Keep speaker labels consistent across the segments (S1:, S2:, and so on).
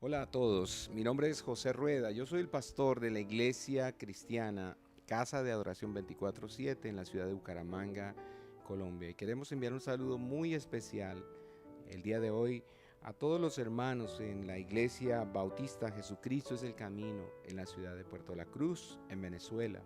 S1: Hola a todos, mi nombre es José Rueda, yo soy el pastor de la Iglesia Cristiana Casa de Adoración 24/7 en la ciudad de Bucaramanga, Colombia. Y queremos enviar un saludo muy especial el día de hoy a todos los hermanos en la Iglesia Bautista Jesucristo es el Camino en la ciudad de Puerto La Cruz, en Venezuela.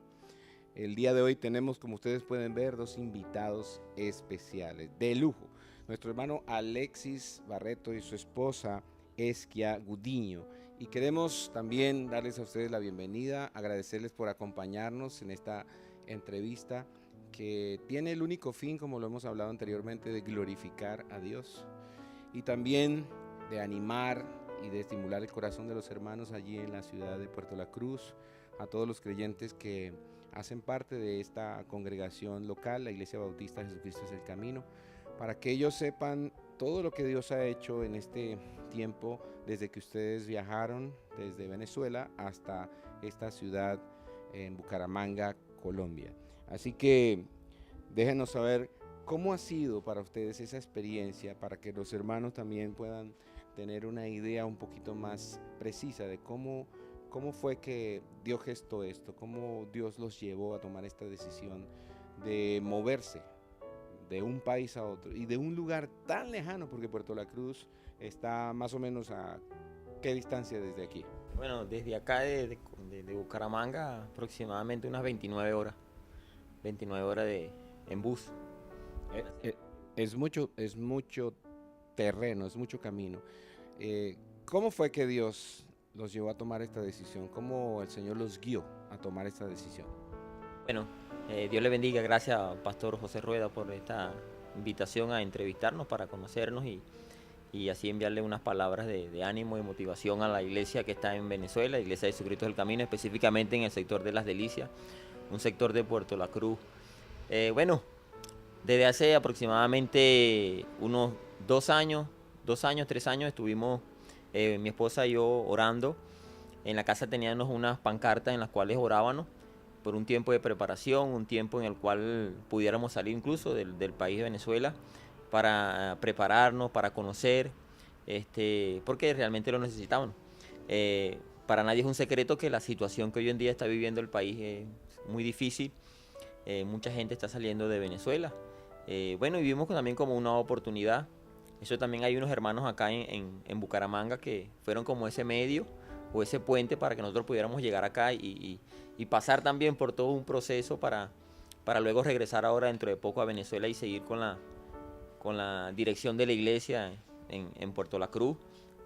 S1: El día de hoy tenemos, como ustedes pueden ver, dos invitados especiales de lujo. Nuestro hermano Alexis Barreto y su esposa Esquia Gudiño. Y queremos también darles a ustedes la bienvenida, agradecerles por acompañarnos en esta entrevista que tiene el único fin, como lo hemos hablado anteriormente, de glorificar a Dios y también de animar y de estimular el corazón de los hermanos allí en la ciudad de Puerto La Cruz, a todos los creyentes que hacen parte de esta congregación local, la Iglesia Bautista Jesucristo es el Camino, para que ellos sepan todo lo que Dios ha hecho en este tiempo desde que ustedes viajaron desde Venezuela hasta esta ciudad en Bucaramanga, Colombia. Así que déjenos saber cómo ha sido para ustedes esa experiencia, para que los hermanos también puedan tener una idea un poquito más precisa de cómo fue que Dios gestó esto, cómo Dios los llevó a tomar esta decisión de moverse de un país a otro y de un lugar tan lejano, porque Puerto La Cruz está más o menos a qué distancia desde aquí.
S2: Bueno, desde acá de Bucaramanga aproximadamente unas 29 horas en bus.
S1: Eh, eh, es mucho terreno, es mucho camino. ¿Cómo fue que Dios los llevó a tomar esta decisión? ¿Cómo el Señor los guió a tomar esta decisión?
S2: Bueno, Dios le bendiga, gracias Pastor José Rueda por esta invitación a entrevistarnos para conocernos y así enviarle unas palabras de ánimo y motivación a la iglesia que está en Venezuela, Iglesia de Jesucristo del Camino, específicamente en el sector de Las Delicias, un sector de Puerto La Cruz. Bueno, desde hace aproximadamente unos 2 años, 2 años, 3 años estuvimos mi esposa y yo orando. En la casa teníamos unas pancartas en las cuales orábamos por un tiempo de preparación, un tiempo en el cual pudiéramos salir incluso del país de Venezuela para prepararnos, para conocer, porque realmente lo necesitábamos. Para nadie es un secreto que la situación que hoy en día está viviendo el país es muy difícil. Mucha gente está saliendo de Venezuela. Bueno, y vimos también como una oportunidad. Eso también hay unos hermanos acá en Bucaramanga que fueron como ese medio o ese puente para que nosotros pudiéramos llegar acá y pasar también por todo un proceso para luego regresar ahora dentro de poco a Venezuela y seguir con la dirección de la iglesia en Puerto La Cruz,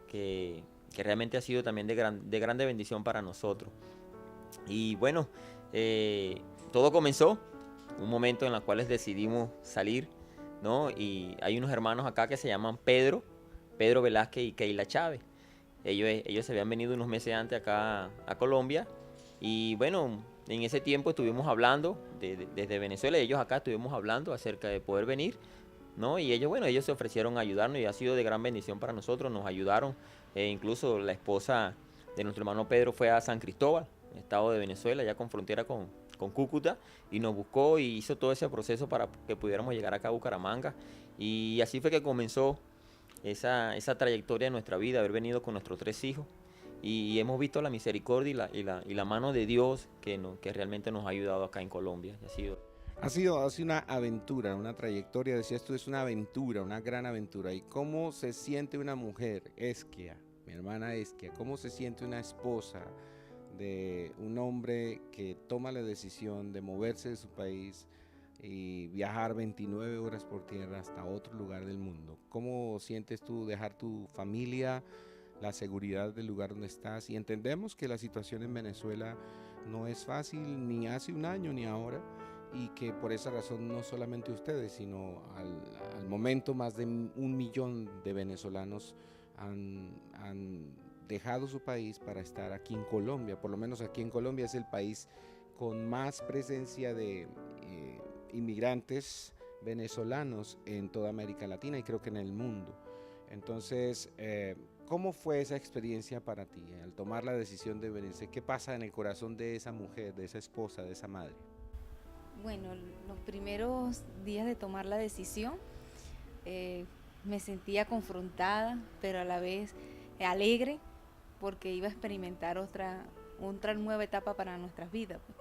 S2: que realmente ha sido también de grande bendición para nosotros. Y bueno, todo comenzó un momento en el cual decidimos salir, ¿no? Y hay unos hermanos acá que se llaman Pedro Velázquez y Keila Chávez. Ellos se habían venido unos meses antes acá a Colombia y bueno, en ese tiempo estuvimos hablando desde Venezuela y ellos acá estuvimos hablando acerca de poder venir, ¿no? Y ellos, bueno, ellos se ofrecieron a ayudarnos y ha sido de gran bendición para nosotros, nos ayudaron. Incluso la esposa de nuestro hermano Pedro fue a San Cristóbal, estado de Venezuela, ya con frontera con Cúcuta, y nos buscó y hizo todo ese proceso para que pudiéramos llegar acá a Bucaramanga. Y así fue que comenzó esa trayectoria de nuestra vida, haber venido con nuestros 3 hijos. Y hemos visto la misericordia y la mano de Dios que realmente nos ha ayudado acá en Colombia.
S1: Ha sido una aventura, una trayectoria, decías tú, es una aventura, una gran aventura. ¿Y cómo se siente una mujer, Esquia, mi hermana Esquia, cómo se siente una esposa de un hombre que toma la decisión de moverse de su país y viajar 29 horas por tierra hasta otro lugar del mundo? ¿Cómo sientes tú dejar tu familia, la seguridad del lugar donde estás? Y entendemos que la situación en Venezuela no es fácil ni hace un año ni ahora, y que por esa razón no solamente ustedes, sino al momento más de 1 millón de venezolanos han dejado su país para estar aquí en Colombia. Por lo menos aquí en Colombia es el país con más presencia de inmigrantes venezolanos en toda América Latina y creo que en el mundo. Entonces, ¿cómo fue esa experiencia para ti al tomar la decisión de venirse? ¿Qué pasa en el corazón de esa mujer, de esa esposa, de esa madre?
S3: Bueno, los primeros días de tomar la decisión me sentía confrontada, pero a la vez alegre, porque iba a experimentar otra nueva etapa para nuestras vidas, pues.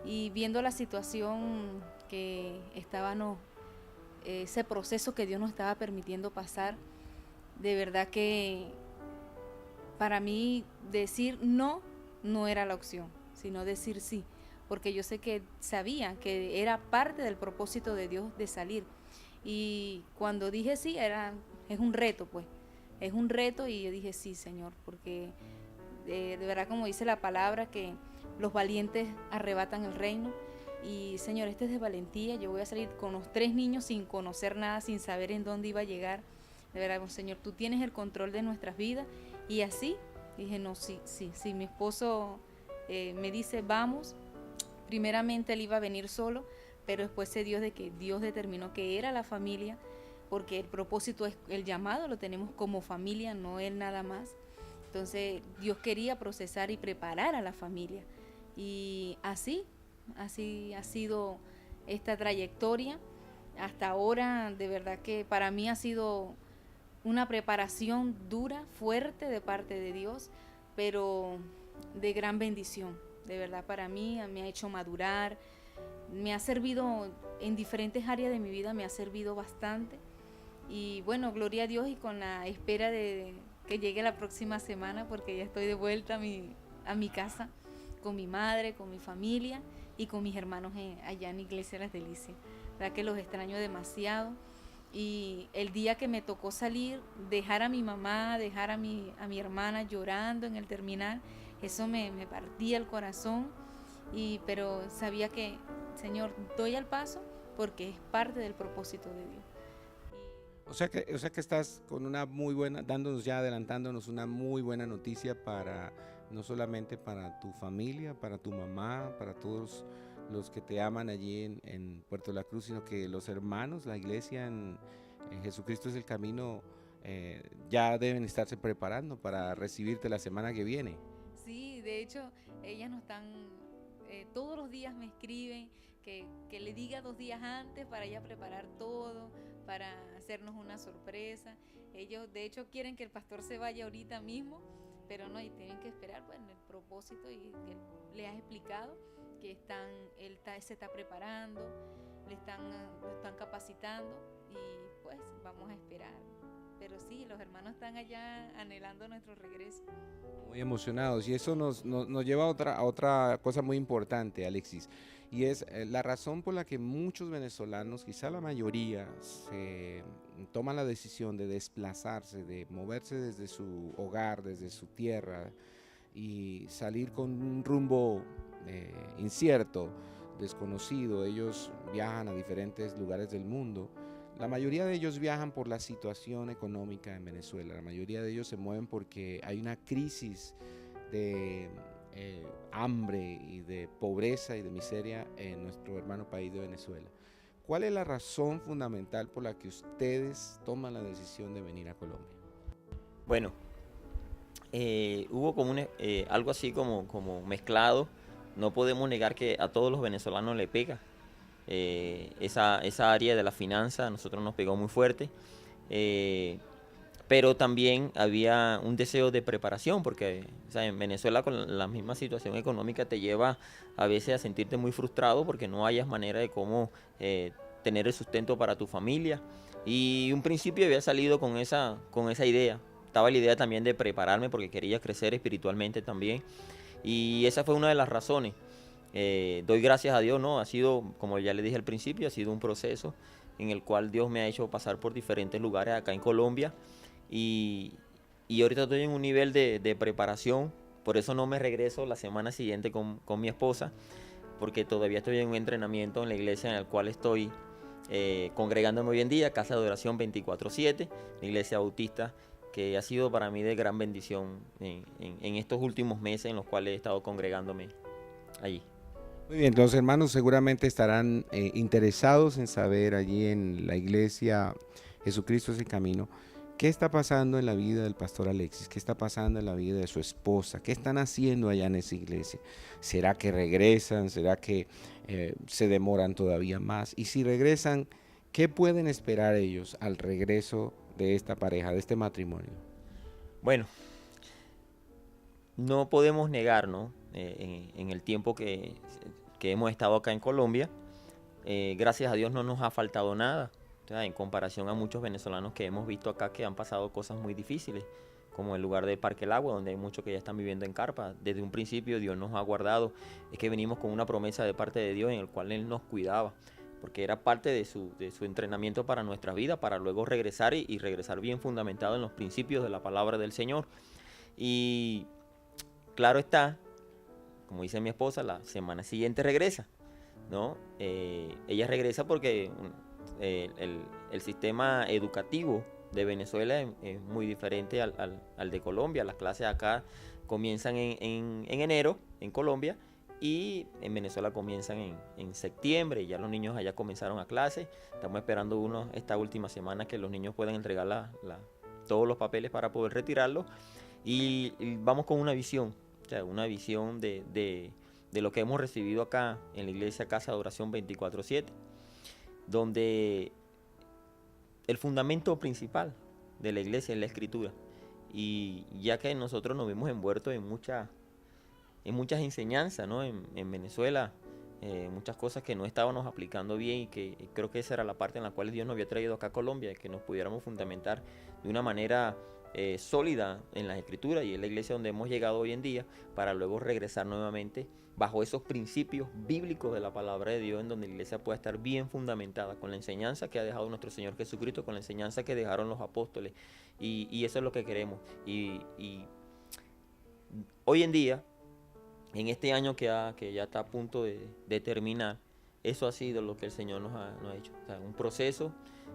S3: Y viendo la situación que estábamos, ese proceso que Dios nos estaba permitiendo pasar, de verdad que para mí decir no era la opción, sino decir sí, porque yo sé que sabía que era parte del propósito de Dios de salir. Y cuando dije sí, es un reto, pues, es un reto, y yo dije sí, Señor, porque de verdad, como dice la palabra, que los valientes arrebatan el reino. Y Señor, este es de valentía. Yo voy a salir con los 3 niños sin conocer nada, sin saber en dónde iba a llegar. De verdad, Señor, tú tienes el control de nuestras vidas. Y así dije, no, sí. Mi esposo me dice, vamos. Primeramente él iba a venir solo, pero después se dio de que Dios determinó que era la familia, porque el propósito es, el llamado lo tenemos como familia, no él nada más. Entonces Dios quería procesar y preparar a la familia. Y así ha sido esta trayectoria. Hasta ahora, de verdad que para mí ha sido una preparación dura, fuerte de parte de Dios, pero de gran bendición. De verdad, para mí me ha hecho madurar, me ha servido en diferentes áreas de mi vida, me ha servido bastante. Y bueno, gloria a Dios, y con la espera de que llegue la próxima semana, porque ya estoy de vuelta a mi casa, con mi madre, con mi familia y con mis hermanos allá en Iglesia Las Delicias. La verdad que los extraño demasiado. Y el día que me tocó salir, dejar a mi mamá, dejar a mi hermana llorando en el terminal, eso me partía el corazón. Pero sabía que, Señor, doy al paso porque es parte del propósito de Dios.
S1: O sea que estás con una muy buena, adelantándonos una muy buena noticia para, no solamente para tu familia, para tu mamá, para todos los que te aman allí en Puerto La Cruz, sino que los hermanos, la iglesia en Jesucristo es el camino, ya deben estarse preparando para recibirte la semana que viene.
S3: Sí, de hecho, ellas nos están, todos los días me escriben que le diga 2 días antes para ella preparar todo, para hacernos una sorpresa. Ellos, de hecho, quieren que el pastor se vaya ahorita mismo, pero no, y tienen que esperar, pues, en el propósito, y que le has explicado que se está preparando, lo están capacitando, y pues vamos a esperar. Pero sí, los hermanos están allá anhelando nuestro regreso.
S1: Muy emocionados, y eso nos lleva a otra cosa muy importante, Alexis, y es la razón por la que muchos venezolanos, quizá la mayoría, se toman la decisión de desplazarse, de moverse desde su hogar, desde su tierra, y salir con un rumbo incierto, desconocido. Ellos viajan a diferentes lugares del mundo. La mayoría de ellos viajan por la situación económica en Venezuela. La mayoría de ellos se mueven porque hay una crisis de hambre y de pobreza y de miseria en nuestro hermano país de Venezuela. ¿Cuál es la razón fundamental por la que ustedes toman la decisión de venir a Colombia?
S2: Bueno, hubo como algo así como mezclado. No podemos negar que a todos los venezolanos le pega. Esa área de la finanza a nosotros nos pegó muy fuerte, pero también había un deseo de preparación, porque, o sea, en Venezuela con la misma situación económica te lleva a veces a sentirte muy frustrado porque no hayas manera de cómo tener el sustento para tu familia. Y un principio había salido con esa idea. Estaba la idea también de prepararme porque quería crecer espiritualmente también, y esa fue una de las razones. Doy gracias a Dios, ¿no? Ha sido, como ya le dije al principio, ha sido un proceso en el cual Dios me ha hecho pasar por diferentes lugares acá en Colombia, y ahorita estoy en un nivel de preparación. Por eso no me regreso la semana siguiente con mi esposa, porque todavía estoy en un entrenamiento en la iglesia en el cual estoy congregándome hoy en día, Casa de Oración 24/7, la iglesia bautista, que ha sido para mí de gran bendición en estos últimos meses en los cuales he estado congregándome allí.
S1: Muy bien, los hermanos seguramente estarán interesados en saber allí en la iglesia Jesucristo es el camino, qué está pasando en la vida del pastor Alexis, qué está pasando en la vida de su esposa, qué están haciendo allá en esa iglesia. ¿Será que regresan? ¿Será que se demoran todavía más? Y si regresan, ¿qué pueden esperar ellos al regreso de esta pareja, de este matrimonio?
S2: Bueno, no podemos negar, ¿no? En el tiempo que hemos estado acá en Colombia, gracias a Dios no nos ha faltado nada. O sea, en comparación a muchos venezolanos que hemos visto acá que han pasado cosas muy difíciles, como el lugar de Parque El Agua, donde hay muchos que ya están viviendo en carpa. Desde un principio Dios nos ha guardado. Es que venimos con una promesa de parte de Dios en el cual Él nos cuidaba, porque era parte de su entrenamiento para nuestra vida, para luego regresar y regresar bien fundamentado en los principios de la palabra del Señor. Y claro está, como dice mi esposa, la semana siguiente regresa, ¿no? Ella regresa porque el sistema educativo de Venezuela es muy diferente al de Colombia. Las clases acá comienzan en enero en Colombia y en Venezuela comienzan en septiembre. Ya los niños allá comenzaron a clase. Estamos esperando esta última semana que los niños puedan entregar todos los papeles para poder retirarlos. Y vamos con una visión, o sea, una visión de lo que hemos recibido acá en la iglesia Casa de Oración 24/7, donde el fundamento principal de la iglesia es la escritura. Y ya que nosotros nos vemos envueltos en muchas enseñanzas, ¿no? En Venezuela, muchas cosas que no estábamos aplicando bien y que creo que esa era la parte en la cual Dios nos había traído acá a Colombia, que nos pudiéramos fundamentar de una manera sólida en las escrituras, y es la iglesia donde hemos llegado hoy en día, para luego regresar nuevamente bajo esos principios bíblicos de la palabra de Dios, en donde la iglesia pueda estar bien fundamentada con la enseñanza que ha dejado nuestro Señor Jesucristo, con la enseñanza que dejaron los apóstoles, y eso es lo que queremos. Y hoy en día, en este año que ya está a punto de terminar, eso ha sido lo que el Señor nos ha hecho. O sea, un proceso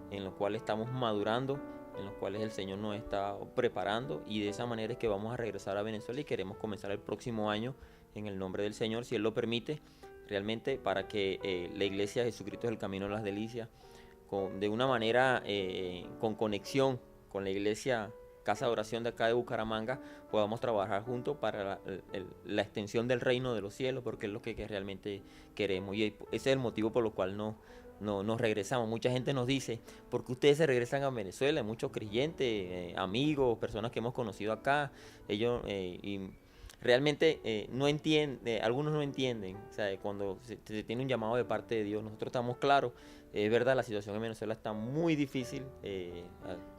S2: en el cual estamos madurando, en los cuales el Señor nos está preparando, y de esa manera es que vamos a regresar a Venezuela y queremos comenzar el próximo año en el nombre del Señor, si Él lo permite, realmente para que la iglesia Jesucristo es el Camino de las Delicias, de una manera con conexión con la iglesia Casa de Oración de acá de Bucaramanga, podamos trabajar juntos para la extensión del reino de los cielos, porque es lo que realmente queremos, y ese es el motivo por el cual nos regresamos. Mucha gente nos dice, ¿por qué ustedes se regresan a Venezuela? Muchos creyentes, amigos, personas que hemos conocido acá, ellos y realmente no entienden, algunos no entienden, o sea, cuando se tiene un llamado de parte de Dios. Nosotros estamos claros, es verdad, la situación en Venezuela está muy difícil.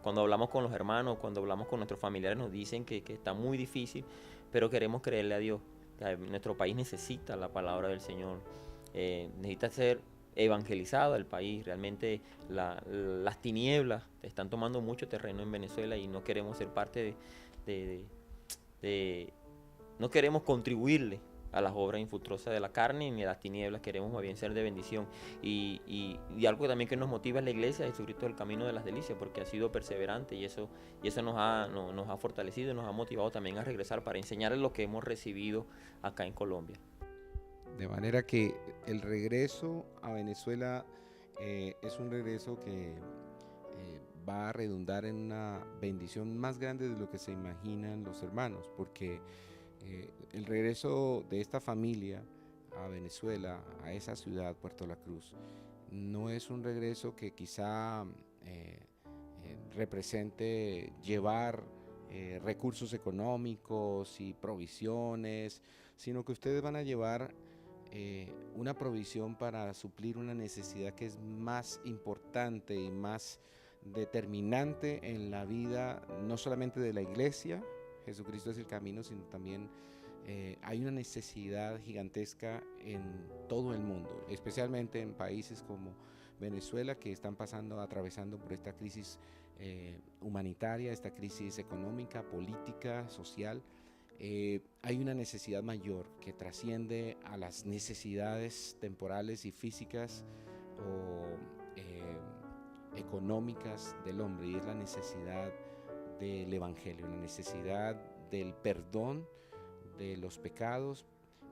S2: Cuando hablamos con los hermanos, cuando hablamos con nuestros familiares, nos dicen que está muy difícil, pero queremos creerle a Dios. Nuestro país necesita la palabra del Señor, necesita ser evangelizado el país. Realmente las tinieblas están tomando mucho terreno en Venezuela y no queremos ser parte de no queremos contribuirle a las obras infructuosas de la carne ni a las tinieblas, queremos más bien ser de bendición. Y algo también que nos motiva es la iglesia, Jesucristo del Camino de las Delicias, porque ha sido perseverante, y eso nos ha fortalecido y nos ha motivado también a regresar para enseñarles lo que hemos recibido acá en Colombia.
S1: De manera que el regreso a Venezuela es un regreso que va a redundar en una bendición más grande de lo que se imaginan los hermanos, porque el regreso de esta familia a Venezuela, a esa ciudad, Puerto La Cruz, no es un regreso que quizá represente llevar recursos económicos y provisiones, sino que ustedes van a llevar una provisión para suplir una necesidad que es más importante y más determinante en la vida, no solamente de la iglesia, Jesucristo es el camino, sino también hay una necesidad gigantesca en todo el mundo, especialmente en países como Venezuela, que están atravesando por esta crisis humanitaria, esta crisis económica, política, social. Hay una necesidad mayor que trasciende a las necesidades temporales y físicas o económicas del hombre, y es la necesidad del Evangelio, la necesidad del perdón de los pecados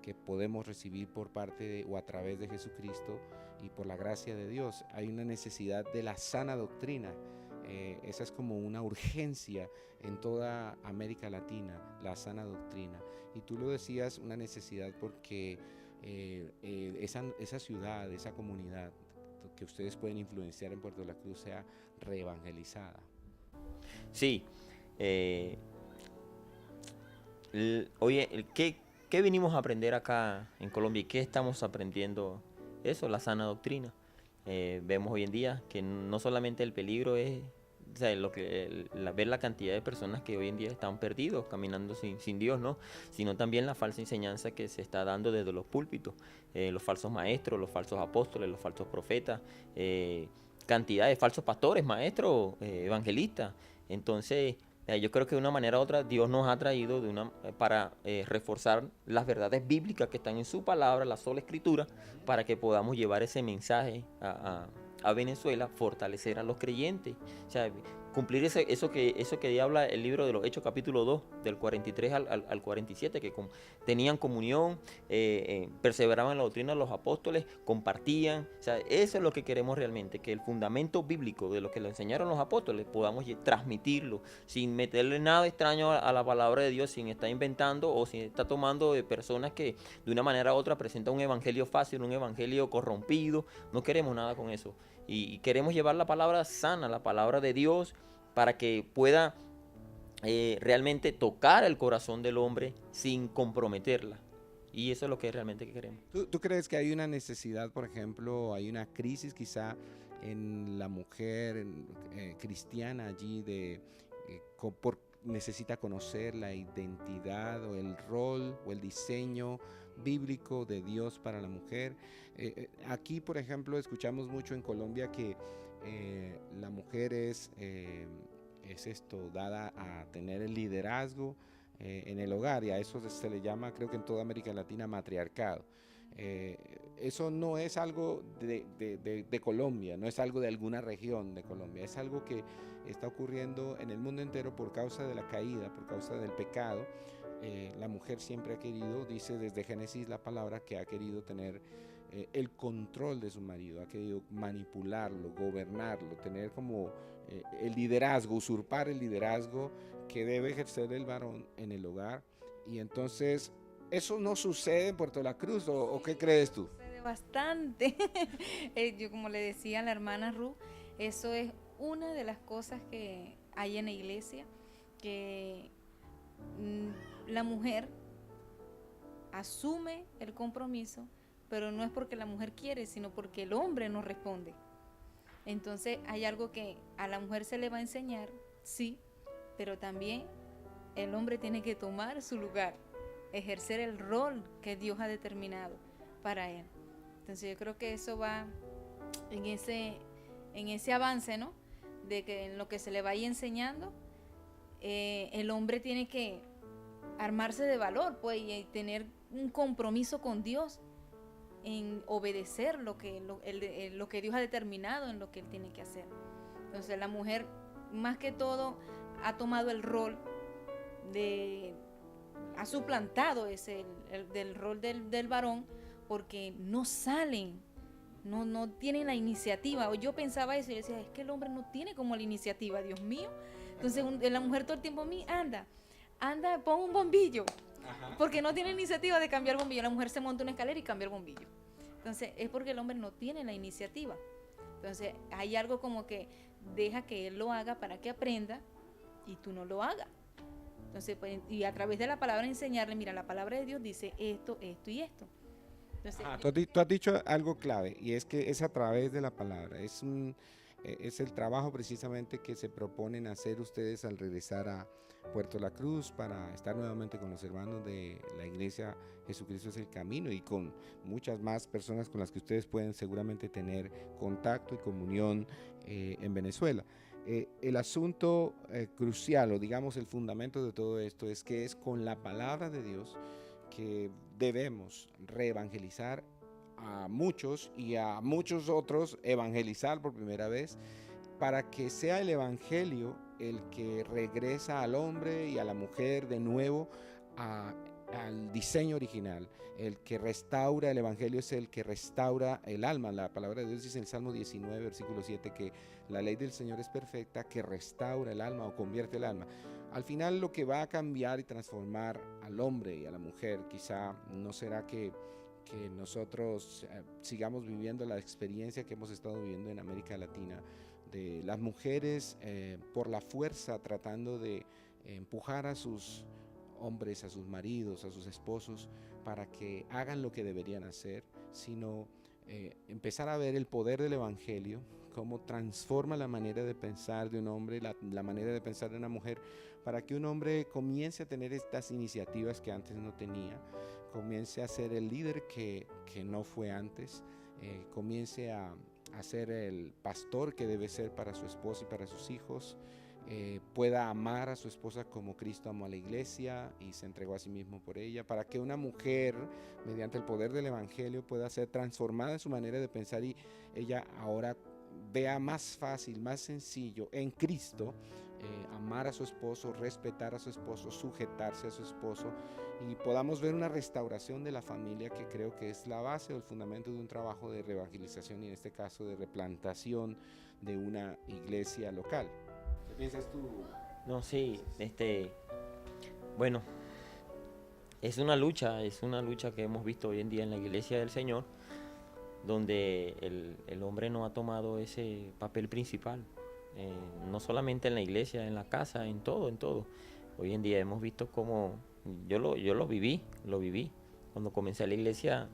S1: que podemos recibir por parte o a través de Jesucristo y por la gracia de Dios. Hay una necesidad de la sana doctrina. Esa es como una urgencia en toda América Latina, la sana doctrina. Y tú lo decías, una necesidad porque esa ciudad, esa comunidad que ustedes pueden influenciar en Puerto La Cruz sea reevangelizada.
S2: Sí, Oye, ¿qué venimos a aprender acá en Colombia y qué estamos aprendiendo? Eso, la sana doctrina. Vemos hoy en día que no solamente el peligro es, o sea, ver la cantidad de personas que hoy en día están perdidos, caminando sin Dios, ¿no? Sino también la falsa enseñanza que se está dando desde los púlpitos, los falsos maestros, los falsos apóstoles, los falsos profetas, cantidad de falsos pastores, maestros, evangelistas. Entonces, yo creo que de una manera u otra Dios nos ha traído para reforzar las verdades bíblicas que están en su palabra, la sola escritura, para que podamos llevar ese mensaje a Venezuela, fortalecer a los creyentes. O sea, cumplir eso que habla el libro de los Hechos capítulo 2, del 43 al 47, que tenían comunión, perseveraban en la doctrina de los apóstoles, compartían. O sea, eso es lo que queremos realmente, que el fundamento bíblico de lo que le enseñaron los apóstoles podamos transmitirlo, sin meterle nada extraño a la palabra de Dios, sin estar inventando o sin estar tomando de personas que de una manera u otra presentan un evangelio fácil, un evangelio corrompido. No queremos nada con eso. Y queremos llevar la palabra sana, la palabra de Dios, para que pueda realmente tocar el corazón del hombre sin comprometerla. Y eso es lo que realmente queremos.
S1: ¿Tú crees que hay una necesidad, por ejemplo, hay una crisis quizá en la mujer cristiana allí necesita conocer la identidad o el rol o el diseño bíblico de Dios para la mujer? Aquí, por ejemplo, escuchamos mucho en Colombia que la mujer es dada a tener el liderazgo en el hogar, y a eso se le llama, creo que en toda América Latina, matriarcado. Eso no es algo de Colombia, no es algo de alguna región de Colombia, es algo que está ocurriendo en el mundo entero por causa de la caída, por causa del pecado. La mujer siempre ha querido, dice desde Génesis la palabra, que ha querido tener el control de su marido, ha querido manipularlo, gobernarlo, tener como el liderazgo, usurpar el liderazgo que debe ejercer el varón en el hogar. Y entonces, ¿eso no sucede en Puerto La Cruz o qué crees tú?
S3: Sucede bastante. Yo, como le decía a la hermana Ruth, eso es una de las cosas que hay en la iglesia, que la mujer asume el compromiso, pero no es porque la mujer quiere, sino porque el hombre no responde. Entonces hay algo que a la mujer se le va a enseñar, sí, pero también el hombre tiene que tomar su lugar, ejercer el rol que Dios ha determinado para él. Entonces yo creo que eso va en ese avance, ¿no? De que en lo que se le vaya enseñando, el hombre tiene que armarse de valor, pues, y tener un compromiso con Dios, en obedecer lo que Dios ha determinado en lo que él tiene que hacer. Entonces la mujer, más que todo, ha tomado el rol ha suplantado del rol del varón, porque no salen, no tienen la iniciativa. O yo pensaba eso y decía, es que el hombre no tiene como la iniciativa, Dios mío. Entonces la mujer todo el tiempo, anda, pon un bombillo. Ajá. Porque no tiene iniciativa de cambiar el bombillo. La mujer se monta una escalera y cambia el bombillo. Entonces es porque el hombre no tiene la iniciativa. Entonces hay algo como que deja que él lo haga para que aprenda y tú no lo hagas. Entonces, pues, y a través de la palabra enseñarle, mira, la palabra de Dios dice esto, esto y esto. Entonces,
S1: tú has dicho algo clave, y es que es a través de la palabra. Es el trabajo precisamente que se proponen hacer ustedes al regresar a Puerto La Cruz para estar nuevamente con los hermanos de la iglesia Jesucristo es el Camino, y con muchas más personas con las que ustedes pueden seguramente tener contacto y comunión en Venezuela. El asunto crucial, o digamos el fundamento de todo esto, es que es con la palabra de Dios que debemos reevangelizar a muchos, y a muchos otros evangelizar por primera vez, para que sea el evangelio el que regresa al hombre y a la mujer de nuevo al diseño original. El que restaura el evangelio es el que restaura el alma. La palabra de Dios dice en el Salmo 19, versículo 7, que la ley del Señor es perfecta, que restaura el alma o convierte el alma. Al final, lo que va a cambiar y transformar al hombre y a la mujer quizá no será que nosotros sigamos viviendo la experiencia que hemos estado viviendo en América Latina, de las mujeres por la fuerza tratando de empujar a sus hombres a sus maridos, a sus esposos, para que hagan lo que deberían hacer, sino empezar a ver el poder del Evangelio, cómo transforma la manera de pensar de un hombre, la manera de pensar de una mujer, para que un hombre comience a tener estas iniciativas que antes no tenía, comience a ser el líder que no fue antes, comience a ser el pastor que debe ser para su esposa y para sus hijos, pueda amar a su esposa como Cristo amó a la iglesia y se entregó a sí mismo por ella, para que una mujer, mediante el poder del Evangelio, pueda ser transformada en su manera de pensar y ella ahora vea más fácil, más sencillo en Cristo, amar a su esposo, respetar a su esposo, sujetarse a su esposo, y podamos ver una restauración de la familia, que creo que es la base o el fundamento de un trabajo de reevangelización y en este caso de replantación de una iglesia local. ¿Qué piensas tú?
S2: No, sí, bueno, es una lucha que hemos visto hoy en día en la iglesia del Señor, donde el hombre no ha tomado ese papel principal, no solamente en la iglesia, en la casa, en todo. Hoy en día hemos visto cómo, yo lo viví, cuando comencé la iglesia,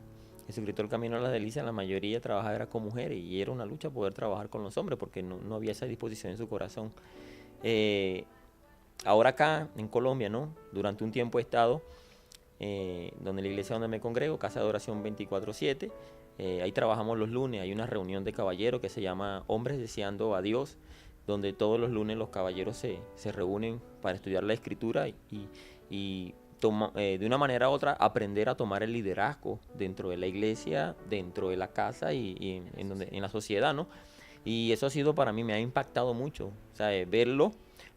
S2: Jesucristo el Camino a las Delicias, la mayoría trabajaba era con mujeres y era una lucha poder trabajar con los hombres porque no había esa disposición en su corazón. Ahora acá en Colombia, ¿no? Durante un tiempo he estado donde la iglesia donde me congrego, Casa de Adoración 24/7, ahí trabajamos los lunes, hay una reunión de caballeros que se llama Hombres Deseando a Dios, donde todos los lunes los caballeros se reúnen para estudiar la escritura y de una manera u otra aprender a tomar el liderazgo dentro de la iglesia, dentro de la casa y en la sociedad, ¿no? Y eso ha sido para mí, me ha impactado mucho, o sea, verlo,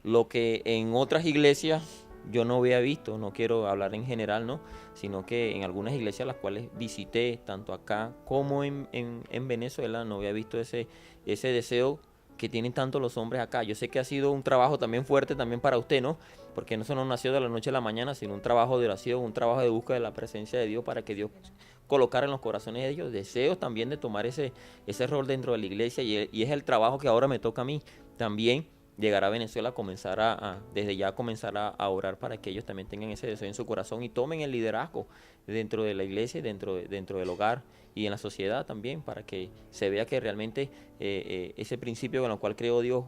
S2: lo que en otras iglesias yo no había visto, no quiero hablar en general, ¿no? Sino que en algunas iglesias las cuales visité, tanto acá como en Venezuela, no había visto ese deseo que tienen tanto los hombres acá. Yo sé que ha sido un trabajo también fuerte también para usted, ¿no? Porque eso no nació de la noche a la mañana, sino un trabajo de oración, un trabajo de búsqueda de la presencia de Dios para que Dios colocara en los corazones de ellos deseos también de tomar ese rol dentro de la iglesia y es el trabajo que ahora me toca a mí también llegar a Venezuela, desde ya comenzar a orar para que ellos también tengan ese deseo en su corazón y tomen el liderazgo dentro de la iglesia, dentro del hogar y en la sociedad también, para que se vea que realmente ese principio con el cual creó Dios,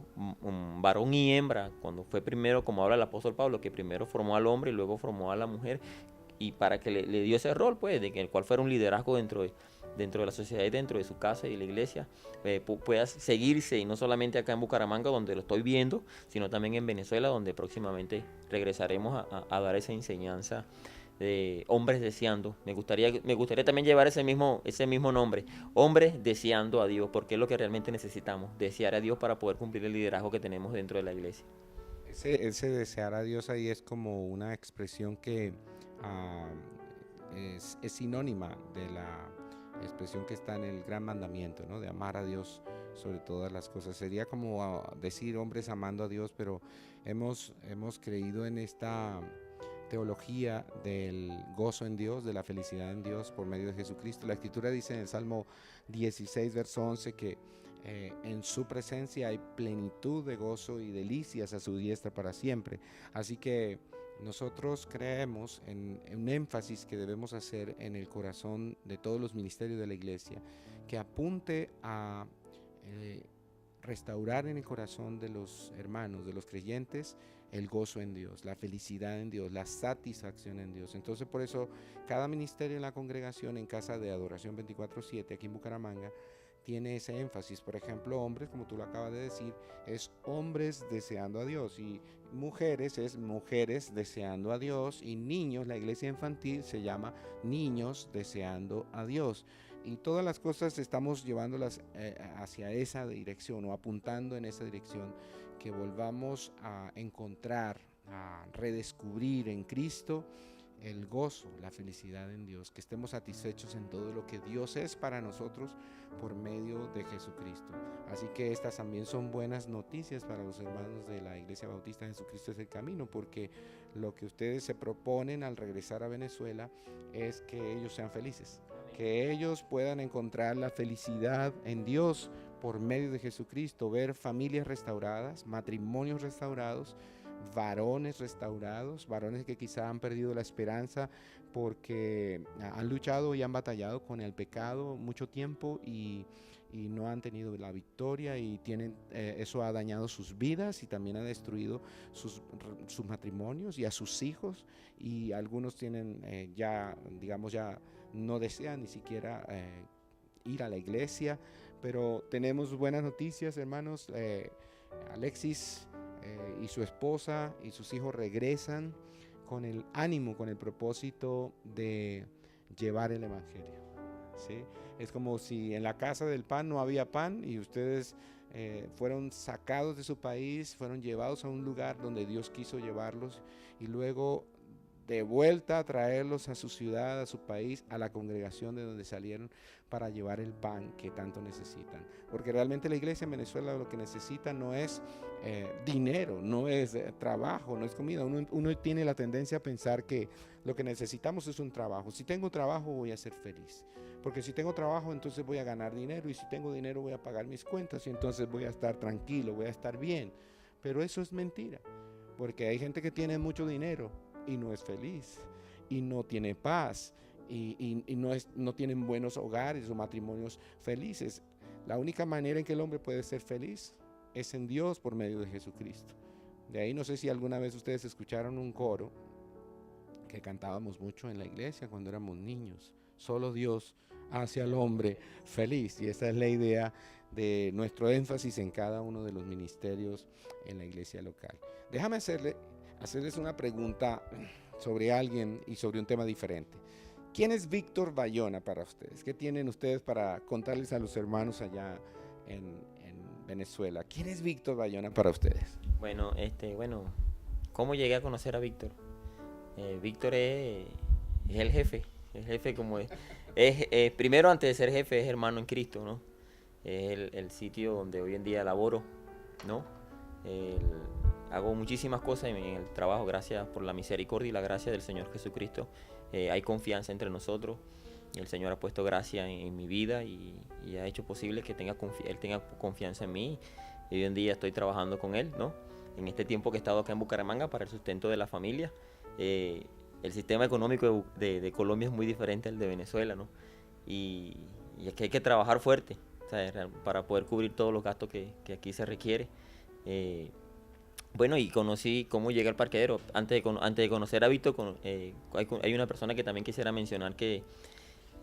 S2: varón y hembra, cuando fue primero, como habla el apóstol Pablo, que primero formó al hombre y luego formó a la mujer, y para que le dio ese rol, pues, de que el cual fuera un liderazgo dentro de la sociedad y dentro de su casa y de la iglesia, pueda seguirse, y no solamente acá en Bucaramanga, donde lo estoy viendo, sino también en Venezuela, donde próximamente regresaremos a dar esa enseñanza de hombres deseando. Me gustaría también llevar ese mismo nombre, hombres deseando a Dios, porque es lo que realmente necesitamos, desear a Dios para poder cumplir el liderazgo que tenemos dentro de la iglesia.
S1: Ese desear a Dios ahí es como una expresión que es sinónima de la expresión que está en el gran mandamiento, ¿no? De amar a Dios sobre todas las cosas. Sería como decir hombres amando a Dios, pero hemos creído en esta teología del gozo en Dios, de la felicidad en Dios por medio de Jesucristo. La Escritura dice en el Salmo 16, verso 11, que en su presencia hay plenitud de gozo y delicias a su diestra para siempre. Así que nosotros creemos en un énfasis que debemos hacer en el corazón de todos los ministerios de la iglesia, que apunte a restaurar en el corazón de los hermanos, de los creyentes, el gozo en Dios, la felicidad en Dios, la satisfacción en Dios. Entonces, por eso, cada ministerio en la congregación, en Casa de Adoración 24/7, aquí en Bucaramanga, tiene ese énfasis. Por ejemplo, hombres, como tú lo acabas de decir, es hombres deseando a Dios, y mujeres es mujeres deseando a Dios, y niños, la iglesia infantil se llama niños deseando a Dios. Y todas las cosas estamos llevándolas hacia esa dirección, o apuntando en esa dirección, que volvamos a encontrar, a redescubrir en Cristo el gozo, la felicidad en Dios, que estemos satisfechos en todo lo que Dios es para nosotros por medio de Jesucristo. Así que estas también son buenas noticias para los hermanos de la Iglesia Bautista Jesucristo es el Camino, porque lo que ustedes se proponen al regresar a Venezuela es que ellos sean felices, que ellos puedan encontrar la felicidad en Dios por medio de Jesucristo, ver familias restauradas, matrimonios restaurados, varones restaurados, varones que quizá han perdido la esperanza porque han luchado y han batallado con el pecado mucho tiempo y no han tenido la victoria y eso ha dañado sus vidas y también ha destruido sus matrimonios y a sus hijos, y algunos tienen ya no desean ni siquiera ir a la iglesia. Pero tenemos buenas noticias, hermanos. Alexis y su esposa y sus hijos regresan con el ánimo, con el propósito de llevar el evangelio, ¿sí? Es como si en la casa del pan no había pan y ustedes fueron sacados de su país, fueron llevados a un lugar donde Dios quiso llevarlos, y luego de vuelta a traerlos a su ciudad, a su país, a la congregación de donde salieron, para llevar el pan que tanto necesitan. Porque realmente la iglesia en Venezuela lo que necesita no es dinero, no es trabajo, no es comida. Uno tiene la tendencia a pensar que lo que necesitamos es un trabajo. Si tengo trabajo voy a ser feliz, porque si tengo trabajo entonces voy a ganar dinero, y si tengo dinero voy a pagar mis cuentas y entonces voy a estar tranquilo, voy a estar bien. Pero eso es mentira, porque hay gente que tiene mucho dinero y no es feliz, y no tiene paz, y no tienen buenos hogares o matrimonios felices. La única manera en que el hombre puede ser feliz es en Dios por medio de Jesucristo. De ahí no sé si alguna vez ustedes escucharon un coro que cantábamos mucho en la iglesia cuando éramos niños: solo Dios hace al hombre feliz. Y esa es la idea de nuestro énfasis en cada uno de los ministerios en la iglesia local. Déjame hacerles una pregunta sobre alguien y sobre un tema diferente. ¿Quién es Víctor Bayona para ustedes? ¿Qué tienen ustedes para contarles a los hermanos allá en Venezuela? ¿Quién es Víctor Bayona para ustedes?
S2: Bueno, ¿cómo llegué a conocer a Víctor? Víctor es el jefe como es. Primero, antes de ser jefe, es hermano en Cristo, ¿no? Es el sitio donde hoy en día laboro, ¿no? Hago muchísimas cosas en el trabajo, gracias por la misericordia y la gracia del Señor Jesucristo. Hay confianza entre nosotros. El Señor ha puesto gracia en mi vida y ha hecho posible que Él tenga confianza en mí. Y hoy en día estoy trabajando con Él, ¿no? En este tiempo que he estado acá en Bucaramanga para el sustento de la familia. El sistema económico de Colombia es muy diferente al de Venezuela, ¿no? Y es que hay que trabajar fuerte, ¿sabes? Para poder cubrir todos los gastos que aquí se requiere. Bueno, y conocí cómo llegué al parqueadero. Antes de conocer a Víctor, hay una persona que también quisiera mencionar que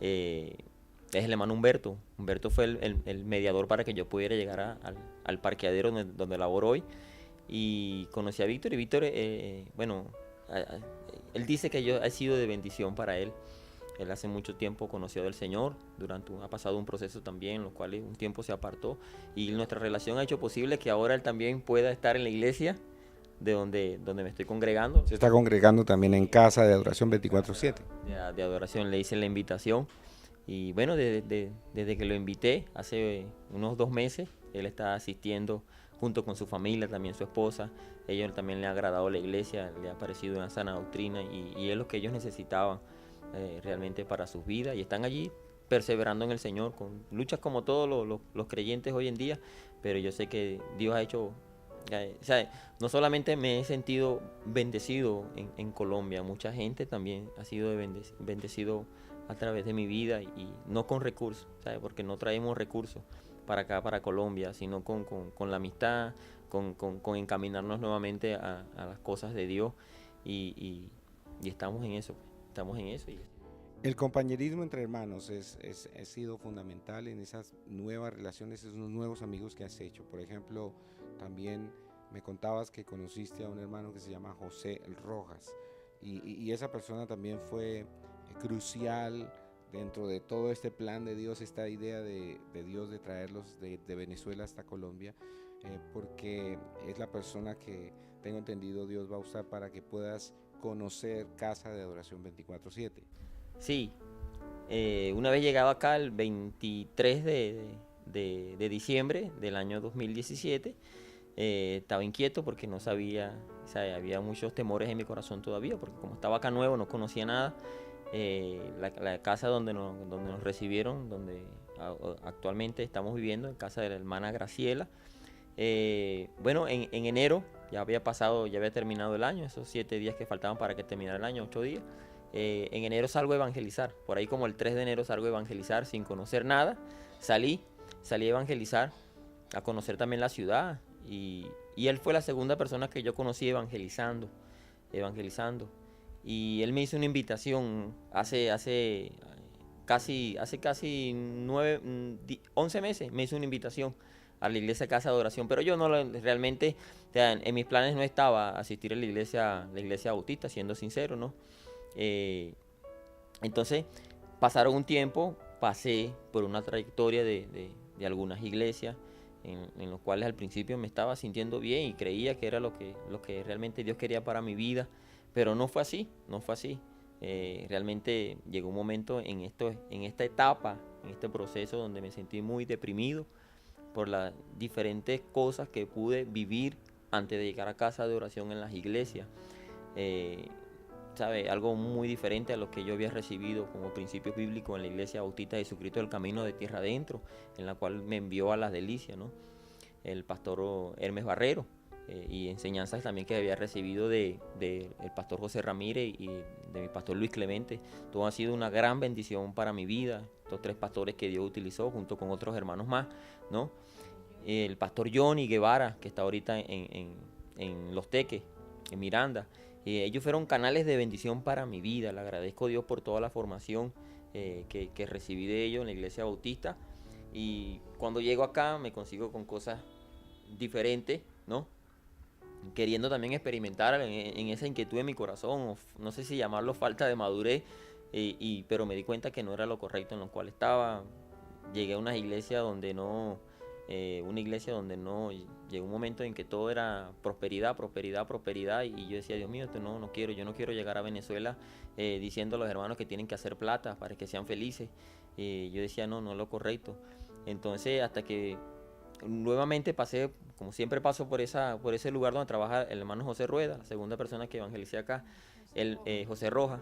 S2: es el hermano Humberto. Humberto fue el mediador para que yo pudiera llegar al parqueadero donde laboro hoy. Y conocí a Víctor, y Víctor, él dice que yo he sido de bendición para él. Él hace mucho tiempo conoció del Señor, ha pasado un proceso también en lo cual un tiempo se apartó, y nuestra relación ha hecho posible que ahora él también pueda estar en la iglesia de donde me estoy congregando.
S1: Se está congregando también en Casa de Adoración 24/7.
S2: De adoración, le hice la invitación, y bueno, desde que lo invité hace unos 2 meses, él está asistiendo junto con su familia, también su esposa. Ellos también le ha agradado la iglesia, le ha parecido una sana doctrina, y es lo que ellos necesitaban realmente para sus vidas, y están allí perseverando en el Señor, con luchas como todos los creyentes hoy en día. Pero yo sé que Dios ha hecho, no solamente me he sentido bendecido en Colombia, mucha gente también ha sido bendecido a través de mi vida, y no con recursos, ¿sabes? Porque no traemos recursos para acá, para Colombia, sino con la amistad, con encaminarnos nuevamente a las cosas de Dios, y estamos en eso.
S1: El compañerismo entre hermanos ha sido fundamental en esas nuevas relaciones, esos nuevos amigos que has hecho. Por ejemplo, también me contabas que conociste a un hermano que se llama José Rojas, y esa persona también fue crucial dentro de todo este plan de Dios, esta idea de Dios de traerlos de Venezuela hasta Colombia, porque es la persona que, tengo entendido, Dios va a usar para que puedas conocer Casa de Adoración 24/7.
S2: Sí, una vez llegado acá el 23 de diciembre del año 2017, estaba inquieto porque no sabía, había muchos temores en mi corazón todavía, porque como estaba acá nuevo, no conocía nada. La casa donde nos recibieron, donde actualmente estamos viviendo, en casa de la hermana Graciela. En enero ya había terminado el año, esos 7 días que faltaban para que terminara el año, 8 días. En enero salgo a evangelizar, por ahí como el 3 de enero salgo a evangelizar sin conocer nada. Salí a evangelizar, a conocer también la ciudad, y él fue la segunda persona que yo conocí evangelizando. Y él me hizo una invitación hace casi 11 meses, me hizo una invitación a la iglesia Casa de Oración, pero yo realmente, o sea, en mis planes no estaba asistir a la iglesia bautista, siendo sincero, ¿no? Entonces, pasaron un tiempo, pasé por una trayectoria de algunas iglesias en los cuales al principio me estaba sintiendo bien y creía que era lo que realmente Dios quería para mi vida, pero no fue así. Realmente llegó un momento en esta etapa, en este proceso, donde me sentí muy deprimido por las diferentes cosas que pude vivir antes de llegar a Casa de Oración en las iglesias. ¿Sabe? Algo muy diferente a lo que yo había recibido como principio bíblico en la Iglesia Bautista de Jesucristo del Camino de Tierra Adentro, en la cual me envió a Las Delicias, ¿no? El pastor Hermes Barrero, y enseñanzas también que había recibido del pastor José Ramírez y de mi pastor Luis Clemente. Todo ha sido una gran bendición para mi vida, estos 3 pastores que Dios utilizó junto con otros hermanos más, ¿no? El pastor Johnny Guevara, que está ahorita en Los Teques, en Miranda. Ellos fueron canales de bendición para mi vida. Le agradezco a Dios por toda la formación que recibí de ellos en la Iglesia Bautista. Y cuando llego acá me consigo con cosas diferentes, ¿no? Queriendo también experimentar en esa inquietud en mi corazón, o no sé si llamarlo falta de madurez, pero me di cuenta que no era lo correcto en lo cual estaba. Llegué a una iglesia donde no, llegó un momento en que todo era prosperidad, y yo decía, Dios mío, esto no quiero, yo no quiero llegar a Venezuela diciendo a los hermanos que tienen que hacer plata para que sean felices. Yo decía, no es lo correcto. Entonces, hasta que nuevamente pasé, como siempre paso por ese lugar donde trabaja el hermano José Rueda, la segunda persona que evangelicé acá, José Rojas.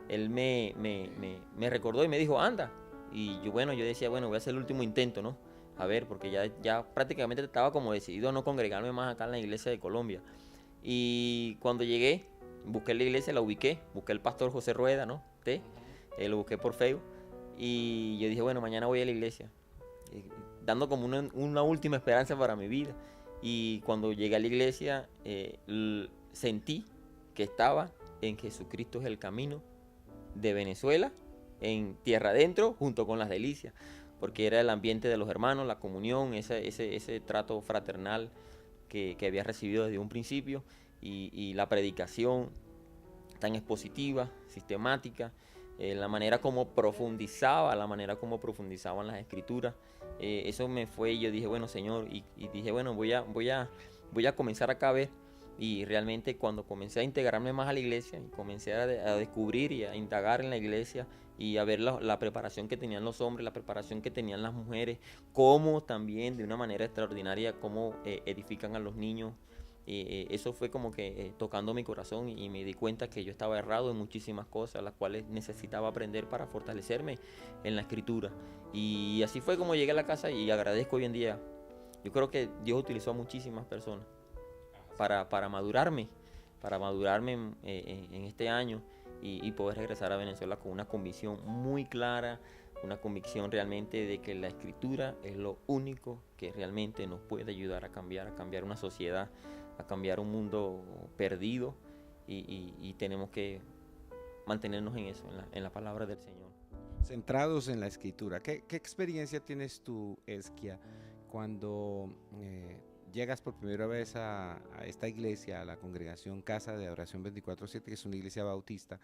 S2: Él me recordó y me dijo, anda. Y yo decía, voy a hacer el último intento, ¿no? A ver, porque ya prácticamente estaba como decidido a no congregarme más acá en la iglesia de Colombia. Y cuando llegué, busqué la iglesia, la ubiqué, busqué el pastor José Rueda, ¿no? Lo busqué por Facebook. Y yo dije, mañana voy a la iglesia, dando como una última esperanza para mi vida. Y cuando llegué a la iglesia, sentí que estaba en Jesucristo es el camino de Venezuela, en Tierra Adentro, junto con Las Delicias, porque era el ambiente de los hermanos, la comunión, ese trato fraternal que había recibido desde un principio, y la predicación tan expositiva, sistemática, la manera como profundizaban las escrituras. Eso me fue, y yo dije, Señor, y dije, voy a comenzar acá a ver. Y realmente cuando comencé a integrarme más a la iglesia, y comencé a descubrir y a indagar en la iglesia, y a ver la preparación que tenían los hombres, la preparación que tenían las mujeres, cómo también de una manera extraordinaria, cómo edifican a los niños. Eso fue como que tocando mi corazón, y me di cuenta que yo estaba errado en muchísimas cosas, las cuales necesitaba aprender para fortalecerme en la escritura. Y así fue como llegué a la casa, y agradezco hoy en día. Yo creo que Dios utilizó a muchísimas personas para madurarme en este año, y poder regresar a Venezuela con una convicción muy clara, una convicción realmente de que la escritura es lo único que realmente nos puede ayudar a cambiar una sociedad, a cambiar un mundo perdido, y tenemos que mantenernos en eso, en la palabra del Señor.
S1: Centrados en la escritura. ¿Qué experiencia tienes tú, Esquia, cuando llegas por primera vez a esta iglesia, a la congregación Casa de Adoración 24/7, que es una iglesia bautista?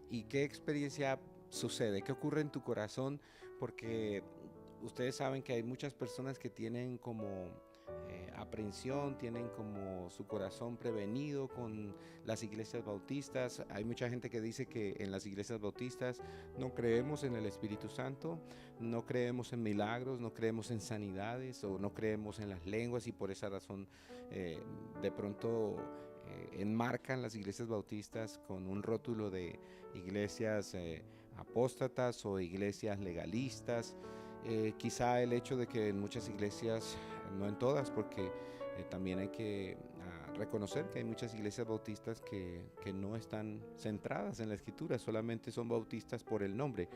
S1: ¿Y qué experiencia sucede? ¿Qué ocurre en tu corazón? Porque ustedes saben que hay muchas personas que tienen como aprensión, tienen como su corazón prevenido con las iglesias bautistas. Hay mucha gente que dice que en las iglesias bautistas no creemos en el Espíritu Santo, no creemos en milagros, no creemos en sanidades, o no creemos en las lenguas, y por esa razón de pronto enmarcan las iglesias bautistas con un rótulo de iglesias apóstatas o iglesias legalistas. Quizá el hecho de que en muchas iglesias, no en todas, porque también hay que reconocer que hay muchas iglesias bautistas que no están centradas en la escritura, solamente son bautistas por el nombre.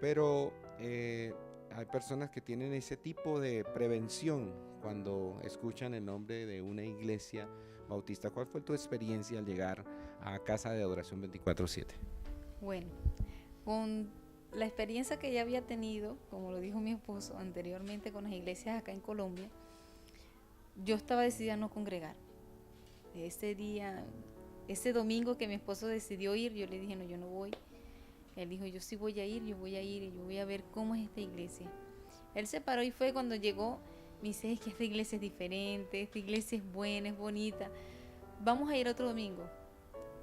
S1: Pero hay personas que tienen ese tipo de prevención cuando escuchan el nombre de una iglesia bautista. ¿Cuál fue tu experiencia al llegar a Casa de Adoración 24/7?
S3: Bueno, con la experiencia que ya había tenido, como lo dijo mi esposo anteriormente con las iglesias acá en Colombia, yo estaba decidida a no congregar. Ese día, ese domingo que mi esposo decidió ir, yo le dije, no, yo no voy. Él dijo, yo sí voy a ir, yo voy a ir y yo voy a ver cómo es esta iglesia. Él se paró y fue cuando llegó, me dice, es que esta iglesia es diferente, esta iglesia es buena, es bonita. Vamos a ir otro domingo.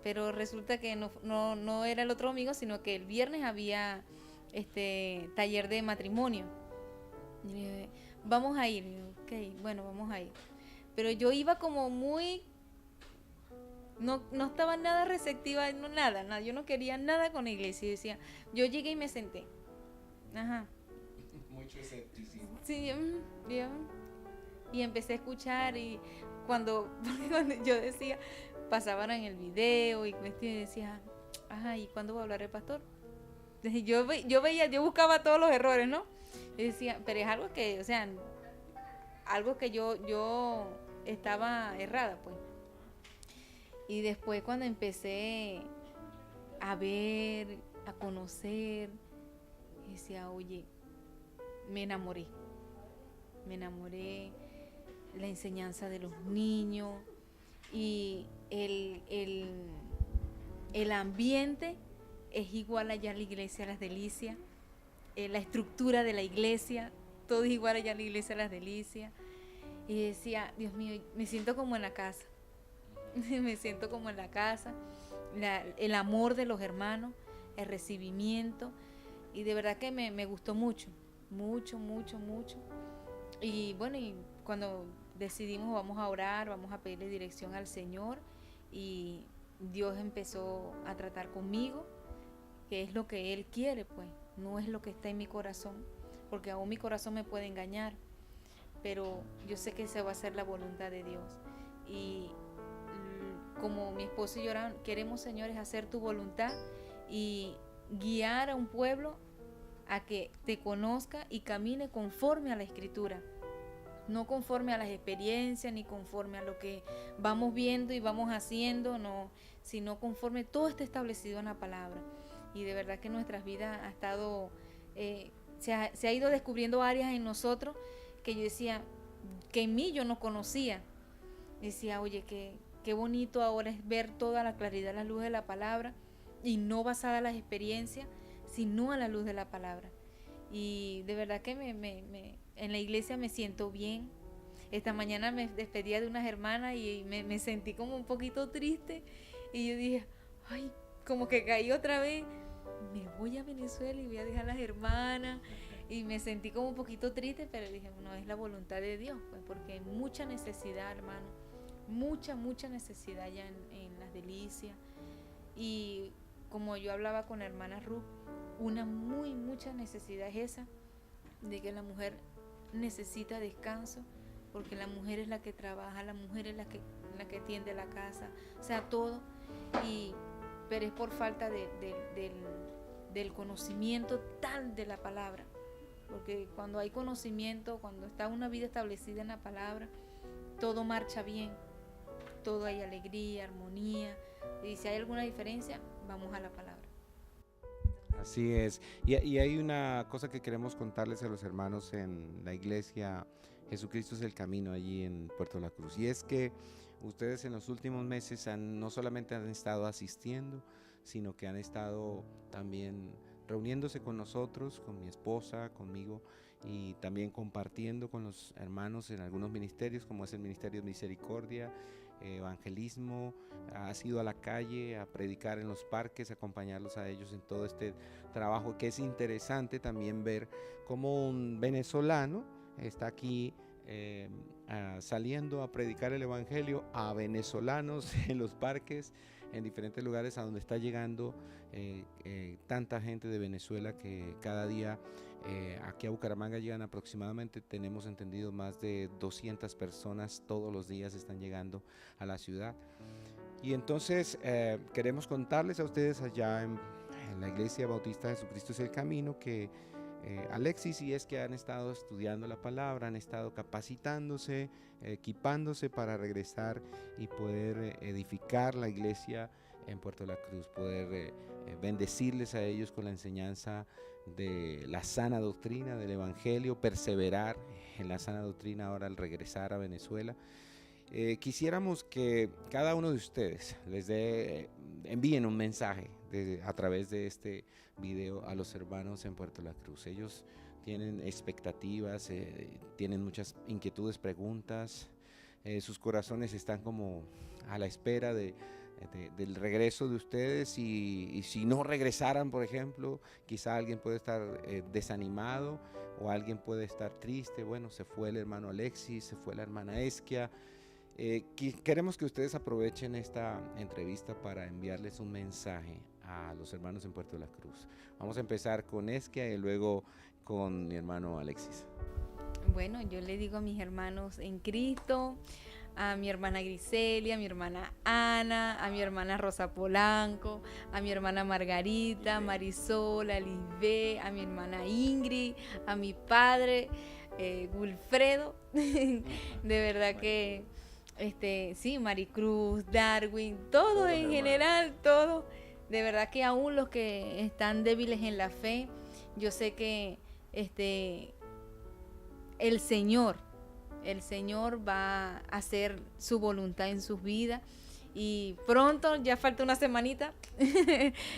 S3: Pero resulta que no era el otro domingo, sino que el viernes había taller de matrimonio. Y le dije, vamos a ir. Y yo, ok, bueno, vamos a ir. Pero yo iba como muy... No estaba nada receptiva, nada. Yo no quería nada con la iglesia. Yo decía, yo llegué y me senté. Ajá.
S1: Mucho escepticismo.
S3: Sí, y empecé a escuchar y cuando yo decía, pasaban en el video y decía, ajá, ¿y cuándo va a hablar el pastor? Yo veía, yo buscaba todos los errores, ¿no? Y decía, pero es algo que, o sea, algo que yo estaba errada, pues. Y después cuando empecé a ver, a conocer, decía, oye, me enamoré, la enseñanza de los niños y el ambiente es igual allá en la iglesia Las Delicias, la estructura de la iglesia, todo es igual allá en la iglesia Las Delicias. Y decía, Dios mío, me siento como en la casa, me siento como en la casa, el amor de los hermanos, el recibimiento, y de verdad que me gustó mucho. Y bueno, y cuando decidimos vamos a orar, vamos a pedirle dirección al Señor, y Dios empezó a tratar conmigo, que es lo que Él quiere, pues, no es lo que está en mi corazón, porque aún mi corazón me puede engañar, pero yo sé que esa va a ser la voluntad de Dios. Y como mi esposo y yo queremos, Señor, es hacer tu voluntad y guiar a un pueblo a que te conozca y camine conforme a la Escritura, no conforme a las experiencias ni conforme a lo que vamos viendo y vamos haciendo, no, sino conforme todo está establecido en la palabra. Y de verdad que nuestras vidas ha estado, se ha ido descubriendo áreas en nosotros que yo decía, que en mí yo no conocía. Decía, oye, qué bonito ahora es ver toda la claridad, la luz de la palabra, y no basada en las experiencias, sino a la luz de la palabra. Y de verdad que en la iglesia me siento bien. Esta mañana me despedía de unas hermanas y me sentí como un poquito triste. Y yo dije, ay, como que caí otra vez. Me voy a Venezuela y voy a dejar a las hermanas. Y me sentí como un poquito triste, pero dije, no, es la voluntad de Dios, pues, porque hay mucha necesidad, hermano. Mucha necesidad ya en Las Delicias. Y como yo hablaba con la hermana Ruth, mucha necesidad es esa, de que la mujer necesita descanso, porque la mujer es la que trabaja, la mujer es la que tiende la casa, o sea, todo, pero es por falta del conocimiento tal de la palabra, porque cuando hay conocimiento, cuando está una vida establecida en la palabra, todo marcha bien, todo hay alegría, armonía, y si hay alguna diferencia, vamos a la palabra.
S1: Así es. Y hay una cosa que queremos contarles a los hermanos en la iglesia Jesucristo es el Camino, allí en Puerto La Cruz. Y es que ustedes en los últimos meses no solamente han estado asistiendo, sino que han estado también reuniéndose con nosotros, con mi esposa, conmigo, y también compartiendo con los hermanos en algunos ministerios, como es el Ministerio de Misericordia, evangelismo. Has ido a la calle a predicar en los parques, acompañarlos a ellos en todo este trabajo, que es interesante también ver cómo un venezolano está aquí saliendo a predicar el evangelio a venezolanos en los parques, en diferentes lugares a donde está llegando tanta gente de Venezuela que cada día aquí a Bucaramanga llegan aproximadamente, tenemos entendido, más de 200 personas todos los días están llegando a la ciudad. Y entonces queremos contarles a ustedes allá en la Iglesia Bautista Jesucristo es el Camino que Alexis y es que han estado estudiando la palabra, han estado capacitándose, equipándose para regresar y poder edificar la iglesia en Puerto La Cruz, poder bendecirles a ellos con la enseñanza de la sana doctrina del Evangelio, perseverar en la sana doctrina ahora al regresar a Venezuela. Quisiéramos que cada uno de ustedes les envíen un mensaje a través de este video a los hermanos en Puerto La Cruz. Ellos tienen expectativas, tienen muchas inquietudes, preguntas, sus corazones están como a la espera del regreso de ustedes y si no regresaran, por ejemplo, quizá alguien puede estar desanimado o alguien puede estar triste. Bueno, se fue el hermano Alexis, se fue la hermana Esquia. Queremos que ustedes aprovechen esta entrevista para enviarles un mensaje a los hermanos en Puerto La Cruz. Vamos a empezar con Esquia y luego con mi hermano Alexis.
S3: Bueno, yo le digo a mis hermanos en Cristo, a mi hermana Griselia, a mi hermana Ana, a mi hermana Rosa Polanco, a mi hermana Margarita, Marisol, a Lisbeth, a mi hermana Ingrid, a mi padre Wilfredo. De verdad que sí, Maricruz, Darwin, todo en general, todo. De verdad que aún los que están débiles en la fe, yo sé que el Señor va a hacer su voluntad en sus vidas y pronto, ya falta una semanita,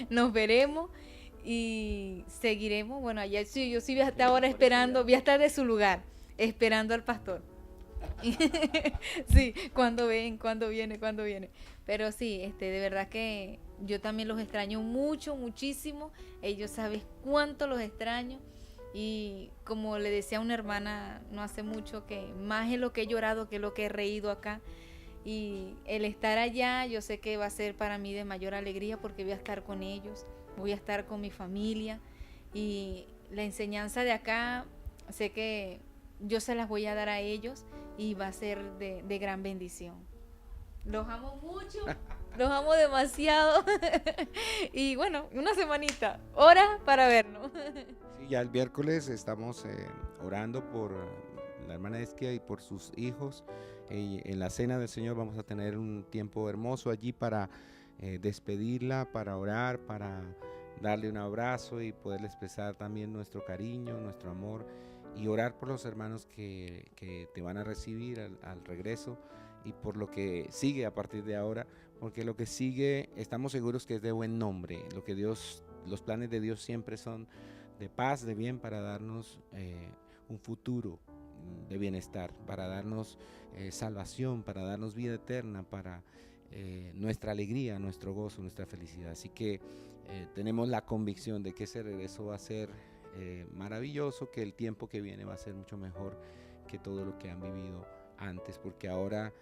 S3: nos veremos y seguiremos. Bueno, allá sí, yo sí voy a estar ahora esperando, voy a estar de su lugar, esperando al pastor. Sí, cuando viene. Pero sí, de verdad que yo también los extraño mucho, muchísimo. Ellos saben cuánto los extraño. Y como le decía a una hermana no hace mucho, que más es lo que he llorado que lo que he reído acá. Y el estar allá yo sé que va a ser para mí de mayor alegría porque voy a estar con ellos, voy a estar con mi familia. Y la enseñanza de acá sé que yo se las voy a dar a ellos y va a ser de gran bendición. Los amo mucho, los amo demasiado. Y bueno, una semanita, horas para vernos.
S1: Sí, ya el miércoles estamos orando por la hermana Esquia y por sus hijos. En la cena del Señor vamos a tener un tiempo hermoso allí para despedirla, para orar, para darle un abrazo y poderle expresar también nuestro cariño, nuestro amor y orar por los hermanos que te van a recibir al regreso y por lo que sigue a partir de ahora, porque lo que sigue estamos seguros que es de buen nombre. Los planes de Dios siempre son de paz, de bien, para darnos un futuro de bienestar, para darnos salvación, para darnos vida eterna, para nuestra alegría, nuestro gozo, nuestra felicidad. Así que tenemos la convicción de que ese regreso va a ser maravilloso, que el tiempo que viene va a ser mucho mejor que todo lo que han vivido antes, porque ahora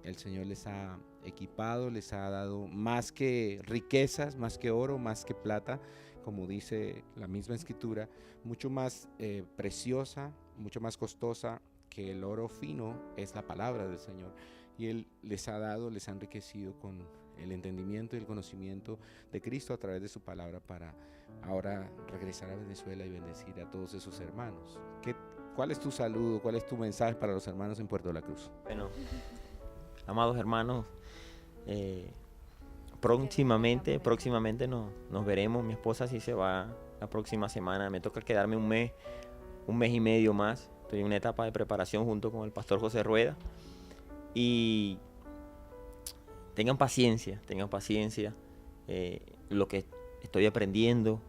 S1: el Señor les ha equipado, les ha dado más que riquezas, más que oro, más que plata, como dice la misma escritura, mucho más preciosa, mucho más costosa que el oro fino es la palabra del Señor. Y Él les ha enriquecido con el entendimiento y el conocimiento de Cristo a través de su palabra para ahora regresar a Venezuela y bendecir a todos esos hermanos. ¿Cuál es tu saludo? ¿Cuál es tu mensaje para los hermanos en Puerto La Cruz?
S2: Bueno, amados hermanos, próximamente nos veremos. Mi esposa sí se va la próxima semana. Me toca quedarme un mes y medio más. Estoy en una etapa de preparación junto con el pastor José Rueda. Y tengan paciencia. Lo que estoy aprendiendo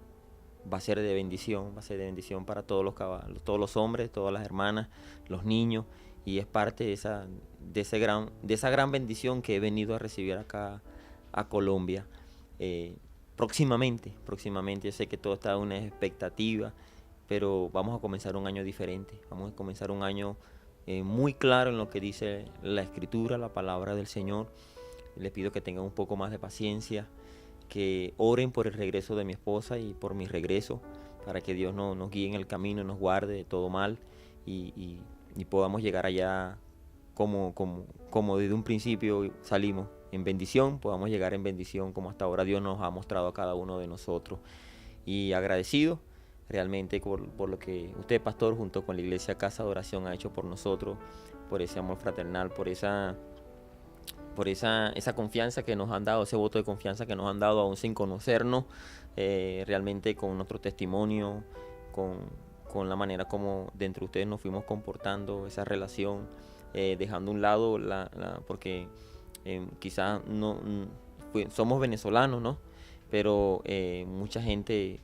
S2: va a ser de bendición para todos los hombres, todas las hermanas, los niños, y es parte de esa gran bendición que he venido a recibir acá a Colombia. Próximamente, yo sé que todo está en una expectativa, pero vamos a comenzar un año diferente, vamos a comenzar un año muy claro en lo que dice la Escritura, la palabra del Señor. Les pido que tengan un poco más de paciencia, que oren por el regreso de mi esposa y por mi regreso, para que Dios nos guíe en el camino, nos guarde de todo mal y podamos llegar allá como desde un principio salimos en bendición, podamos llegar en bendición como hasta ahora Dios nos ha mostrado a cada uno de nosotros. Y agradecido realmente por lo que usted, pastor, junto con la Iglesia Casa de Oración ha hecho por nosotros, por ese amor fraternal, por esa confianza que nos han dado, ese voto de confianza que nos han dado aún sin conocernos, realmente con nuestro testimonio, con la manera como dentro de ustedes nos fuimos comportando, esa relación, dejando a un lado porque quizás no somos venezolanos, ¿no? Pero mucha gente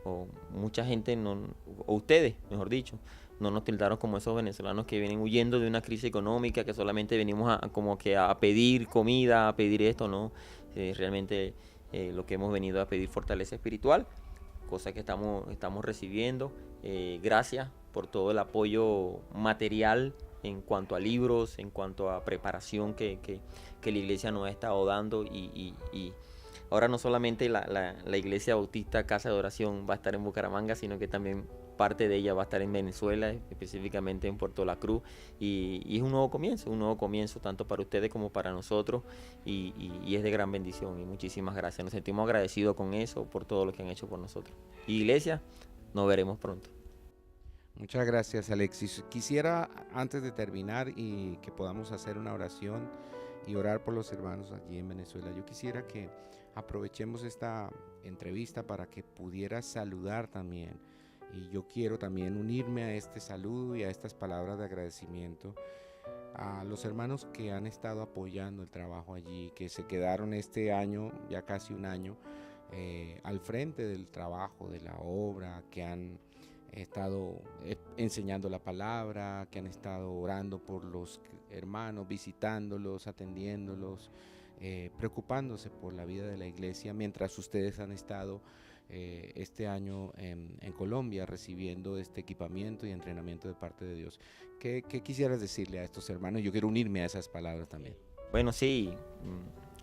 S2: o ustedes, mejor dicho, no nos tildaron como esos venezolanos que vienen huyendo de una crisis económica, que solamente venimos a pedir comida, a pedir esto, ¿no? Realmente lo que hemos venido a pedir fortaleza espiritual, cosa que estamos recibiendo. Gracias por todo el apoyo material en cuanto a libros, en cuanto a preparación que la iglesia nos ha estado dando y ahora no solamente la Iglesia Bautista Casa de Oración va a estar en Bucaramanga, sino que también parte de ella va a estar en Venezuela, específicamente en Puerto La Cruz, y es un nuevo comienzo tanto para ustedes como para nosotros, y es de gran bendición, y muchísimas gracias. Nos sentimos agradecidos con eso, por todo lo que han hecho por nosotros. Iglesia, nos veremos pronto.
S1: Muchas gracias, Alexis. Quisiera, antes de terminar y que podamos hacer una oración y orar por los hermanos allí en Venezuela, yo quisiera que aprovechemos esta entrevista para que pudieras saludar también. Y yo quiero también unirme a este saludo y a estas palabras de agradecimiento a los hermanos que han estado apoyando el trabajo allí, que se quedaron este año, ya casi un año, al frente del trabajo, de la obra, que han estado enseñando la palabra, que han estado orando por los hermanos, visitándolos, atendiéndolos, preocupándose por la vida de la iglesia, mientras ustedes han estado este año en Colombia recibiendo este equipamiento y entrenamiento de parte de Dios. ¿Qué quisieras decirle a estos hermanos? Yo quiero unirme a esas palabras también.
S2: Bueno, sí,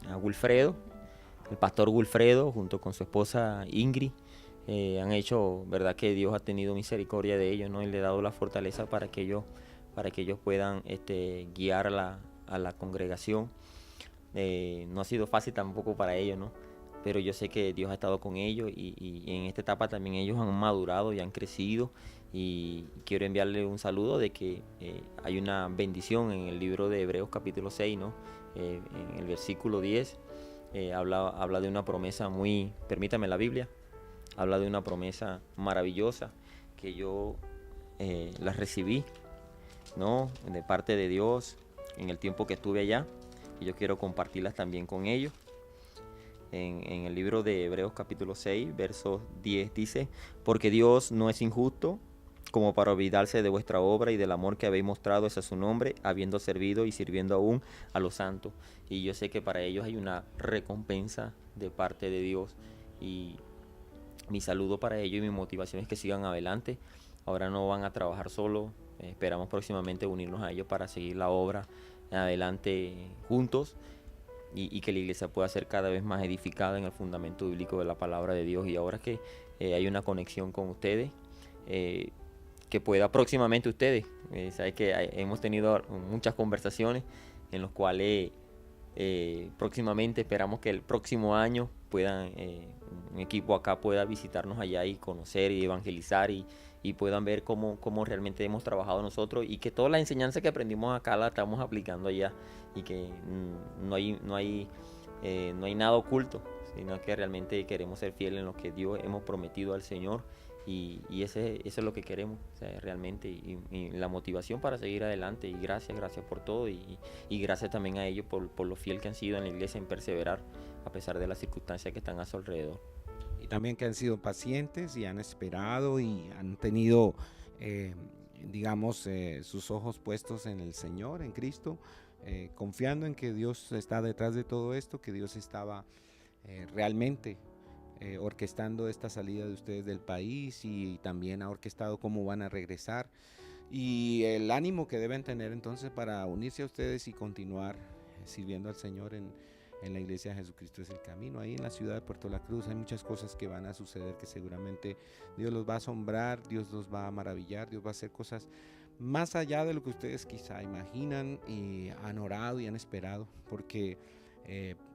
S2: a Wilfredo, el pastor Wilfredo, junto con su esposa Ingrid, han hecho, verdad que Dios ha tenido misericordia de ellos, ¿no? Y le ha dado la fortaleza para que ellos puedan guiar a la congregación. No ha sido fácil tampoco para ellos, ¿no? Pero yo sé que Dios ha estado con ellos y en esta etapa también ellos han madurado y han crecido, y quiero enviarle un saludo de que hay una bendición en el libro de Hebreos capítulo 6, ¿no? En el versículo 10 habla de una promesa permítame la Biblia, habla de una promesa maravillosa que yo la recibí, ¿no? De parte de Dios en el tiempo que estuve allá, y yo quiero compartirlas también con ellos. En el libro de Hebreos capítulo 6, verso 10 dice: porque Dios no es injusto como para olvidarse de vuestra obra y del amor que habéis mostrado hacia su nombre, habiendo servido y sirviendo aún a los santos. Y yo sé que para ellos hay una recompensa de parte de Dios, y mi saludo para ellos y mi motivación es que sigan adelante. Ahora no van a trabajar solos, esperamos próximamente unirnos a ellos para seguir la obra adelante juntos, y que la iglesia pueda ser cada vez más edificada en el fundamento bíblico de la palabra de Dios. Y ahora que hay una conexión con ustedes, que pueda próximamente ustedes, sabes que hemos tenido muchas conversaciones en las cuales próximamente esperamos que el próximo año puedan un equipo acá pueda visitarnos allá y conocer y evangelizar, y puedan ver cómo realmente hemos trabajado nosotros, y que toda la enseñanza que aprendimos acá la estamos aplicando allá, y que no hay nada oculto, sino que realmente queremos ser fieles en lo que Dios hemos prometido al Señor, y eso es lo que queremos, o sea, realmente, y la motivación para seguir adelante. Y gracias por todo, y gracias también a ellos por lo fiel que han sido en la iglesia, en perseverar a pesar de las circunstancias que están a su alrededor.
S1: Y también que han sido pacientes y han esperado y han tenido, sus ojos puestos en el Señor, en Cristo, confiando en que Dios está detrás de todo esto, que Dios estaba realmente orquestando esta salida de ustedes del país, y también ha orquestado cómo van a regresar. y el ánimo que deben tener entonces para unirse a ustedes y continuar sirviendo al Señor en la iglesia de Jesucristo es el Camino. Ahí en la ciudad de Puerto La Cruz hay muchas cosas que van a suceder que seguramente Dios los va a asombrar, Dios los va a maravillar, Dios va a hacer cosas más allá de lo que ustedes quizá imaginan y han orado y han esperado, porque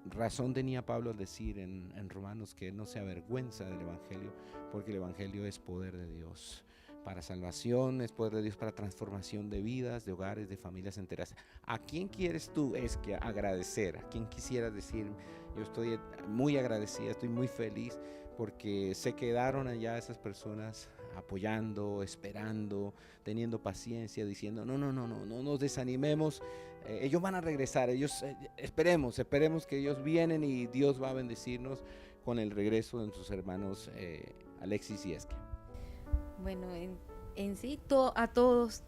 S1: razón tenía Pablo al decir en Romanos que él no se avergüenza del Evangelio, porque el Evangelio es poder de Dios para salvación, es poder de Dios para transformación de vidas, de hogares, de familias enteras. ¿A quién quieres tú agradecer? ¿A quién quisieras decir, yo estoy muy agradecida, estoy muy feliz porque se quedaron allá esas personas apoyando, esperando, teniendo paciencia, diciendo no nos desanimemos, ellos van a regresar, esperemos que ellos vienen y Dios va a bendecirnos con el regreso de nuestros hermanos Alexis y Esque?
S3: Bueno, en sí a todos,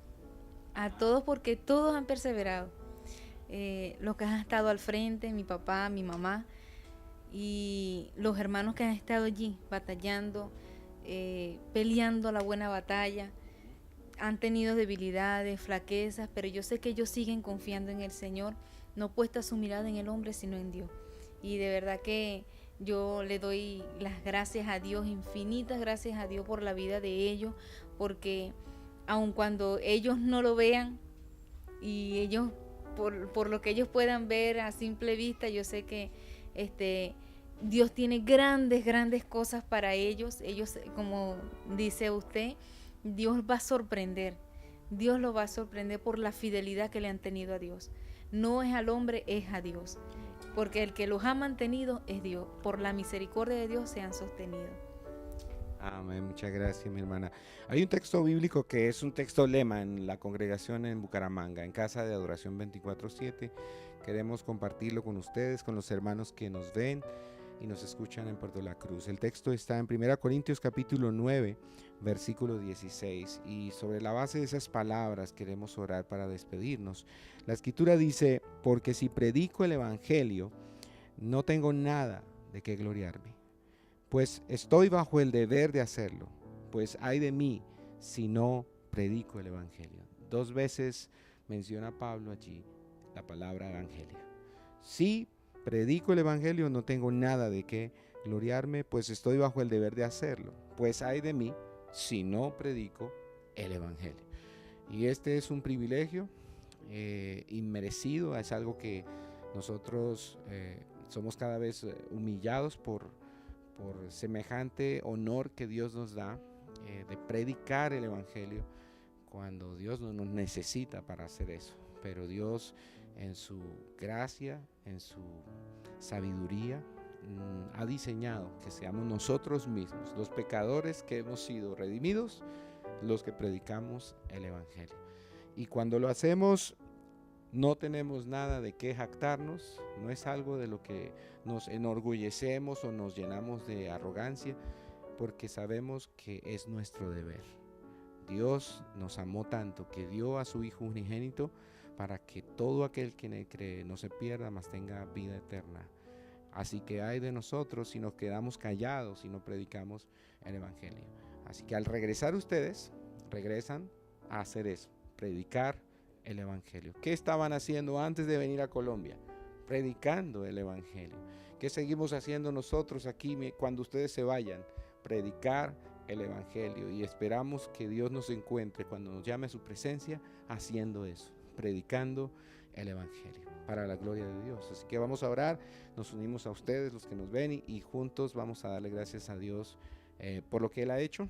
S3: porque todos han perseverado. Los que han estado al frente, mi papá, mi mamá, y los hermanos que han estado allí batallando, peleando la buena batalla, han tenido debilidades, flaquezas, pero yo sé que ellos siguen confiando en el Señor, no puesta su mirada en el hombre, sino en Dios. Y de verdad que yo le doy las gracias a Dios, infinitas gracias a Dios por la vida de ellos, porque aun cuando ellos no lo vean y ellos, por lo que ellos puedan ver a simple vista, yo sé que Dios tiene grandes cosas para ellos. Ellos, como dice usted, Dios va a sorprender. Dios lo va a sorprender por la fidelidad que le han tenido a Dios. No es al hombre, es a Dios. Porque el que los ha mantenido es Dios. Por la misericordia de Dios se han sostenido.
S1: Amén, muchas gracias, mi hermana. Hay un texto bíblico que es un texto lema en la congregación en Bucaramanga, en Casa de Adoración 24/7. Queremos compartirlo con ustedes, con los hermanos que nos ven y nos escuchan en Puerto La Cruz. El texto está en 1 Corintios capítulo 9, versículo 16. Y sobre la base de esas palabras queremos orar para despedirnos. La escritura dice, porque si predico el evangelio, no tengo nada de qué gloriarme, pues estoy bajo el deber de hacerlo, pues ay de mí si no predico el evangelio. 2 veces menciona Pablo allí la palabra evangelio. Si predico el evangelio, no tengo nada de qué gloriarme, pues estoy bajo el deber de hacerlo, pues ay de mí si no predico el evangelio. Y este es un privilegio inmerecido, es algo que nosotros somos cada vez humillados por semejante honor que Dios nos da de predicar el evangelio cuando Dios no nos necesita para hacer eso, pero Dios en su gracia, en su sabiduría, ha diseñado que seamos nosotros mismos, los pecadores que hemos sido redimidos, los que predicamos el evangelio. Y cuando lo hacemos, no tenemos nada de qué jactarnos, no es algo de lo que nos enorgullecemos o nos llenamos de arrogancia, porque sabemos que es nuestro deber. Dios nos amó tanto que dio a su Hijo unigénito para que todo aquel que en él cree no se pierda, mas tenga vida eterna. Así que ay de nosotros si nos quedamos callados y no predicamos el evangelio. Así que al regresar ustedes, regresan a hacer eso, predicar el evangelio. ¿Qué estaban haciendo antes de venir a Colombia? Predicando el evangelio. ¿Qué seguimos haciendo nosotros aquí cuando ustedes se vayan? Predicar el evangelio, y esperamos que Dios nos encuentre cuando nos llame a su presencia haciendo eso, predicando el evangelio para la gloria de Dios. Así que vamos a orar, nos unimos a ustedes los que nos ven y juntos vamos a darle gracias a Dios por lo que Él ha hecho,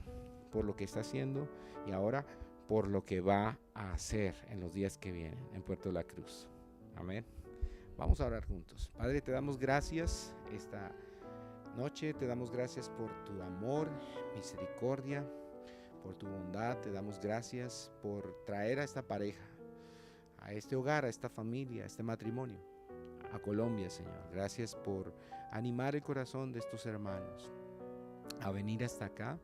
S1: por lo que está haciendo y ahora por lo que va a hacer en los días que vienen en Puerto La Cruz. Amén. Vamos a orar juntos. Padre, te damos gracias esta noche, te damos gracias por tu amor, misericordia, por tu bondad. Te damos gracias por traer a esta pareja, a este hogar, a esta familia, a este matrimonio, a Colombia, Señor. Gracias por animar el corazón de estos hermanos a venir hasta acá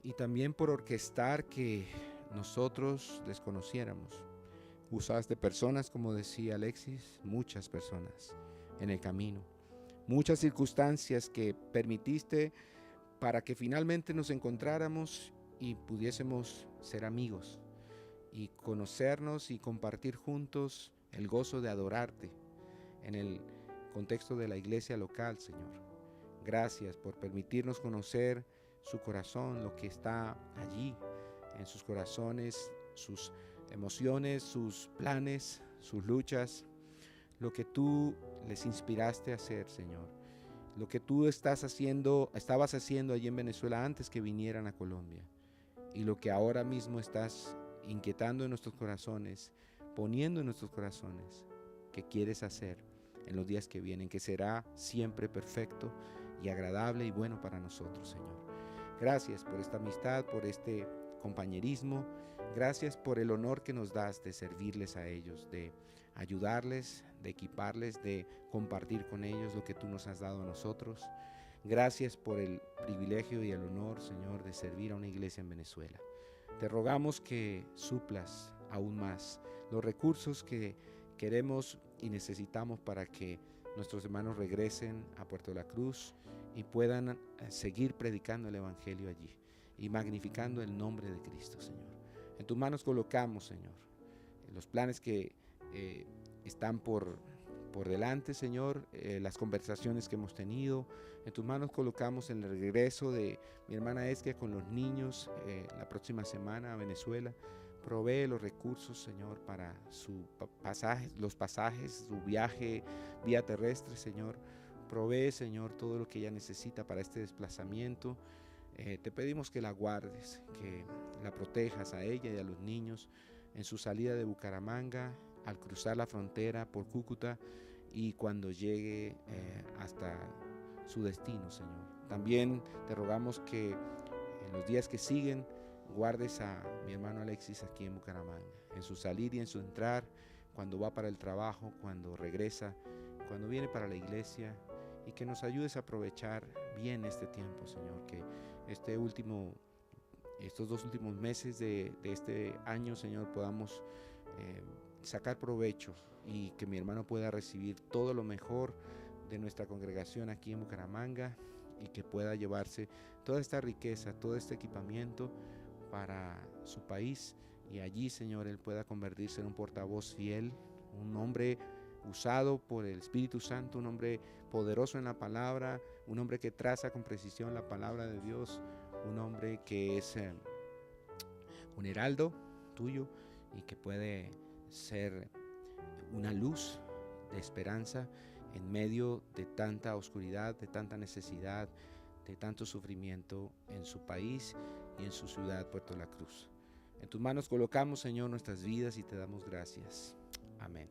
S1: y también por orquestar que nosotros les conociéramos. Usaste personas, como decía Alexis, muchas personas en el camino, muchas circunstancias que permitiste para que finalmente nos encontráramos y pudiésemos ser amigos y conocernos y compartir juntos el gozo de adorarte en el contexto de la iglesia local, Señor. Gracias por permitirnos conocer su corazón, lo que está allí en sus corazones, sus emociones, sus planes, sus luchas, lo que tú les inspiraste a hacer, Señor. Lo que tú estabas haciendo allí en Venezuela antes que vinieran a Colombia. Y lo que ahora mismo estás inquietando en nuestros corazones, poniendo en nuestros corazones, que quieres hacer en los días que vienen, que será siempre perfecto y agradable y bueno para nosotros, Señor. Gracias por esta amistad, por este compañerismo. Gracias por el honor que nos das de servirles a ellos, de ayudarles, de equiparles, de compartir con ellos lo que tú nos has dado a nosotros. Gracias por el privilegio y el honor, Señor, de servir a una iglesia en Venezuela. Te rogamos que suplas aún más los recursos que queremos y necesitamos para que nuestros hermanos regresen a Puerto de la Cruz y puedan seguir predicando el Evangelio allí y magnificando el nombre de Cristo, Señor. En tus manos colocamos, Señor, los planes que están por delante, Señor, las conversaciones que hemos tenido. En tus manos colocamos el regreso de mi hermana Esquia con los niños la próxima semana a Venezuela. Provee los recursos, Señor, para los pasajes, su viaje vía terrestre, Señor. Provee, Señor, todo lo que ella necesita para este desplazamiento. Te pedimos que la guardes, que la protejas a ella y a los niños en su salida de Bucaramanga, al cruzar la frontera por Cúcuta y cuando llegue hasta su destino, Señor. También te rogamos que en los días que siguen guardes a mi hermano Alexis aquí en Bucaramanga, en su salir y en su entrar, cuando va para el trabajo, cuando regresa, cuando viene para la iglesia, y que nos ayudes a aprovechar bien este tiempo, Señor, que estos 2 últimos meses de este año, Señor, podamos sacar provecho y que mi hermano pueda recibir todo lo mejor de nuestra congregación aquí en Bucaramanga y que pueda llevarse toda esta riqueza, todo este equipamiento para su país y allí, Señor, él pueda convertirse en un portavoz fiel, un hombre usado por el Espíritu Santo, un hombre poderoso en la palabra, un hombre que traza con precisión la palabra de Dios, un hombre que es un heraldo tuyo y que puede ser una luz de esperanza en medio de tanta oscuridad, de tanta necesidad, de tanto sufrimiento en su país y en su ciudad, Puerto de la Cruz. En tus manos colocamos, Señor, nuestras vidas y te damos gracias. Amén.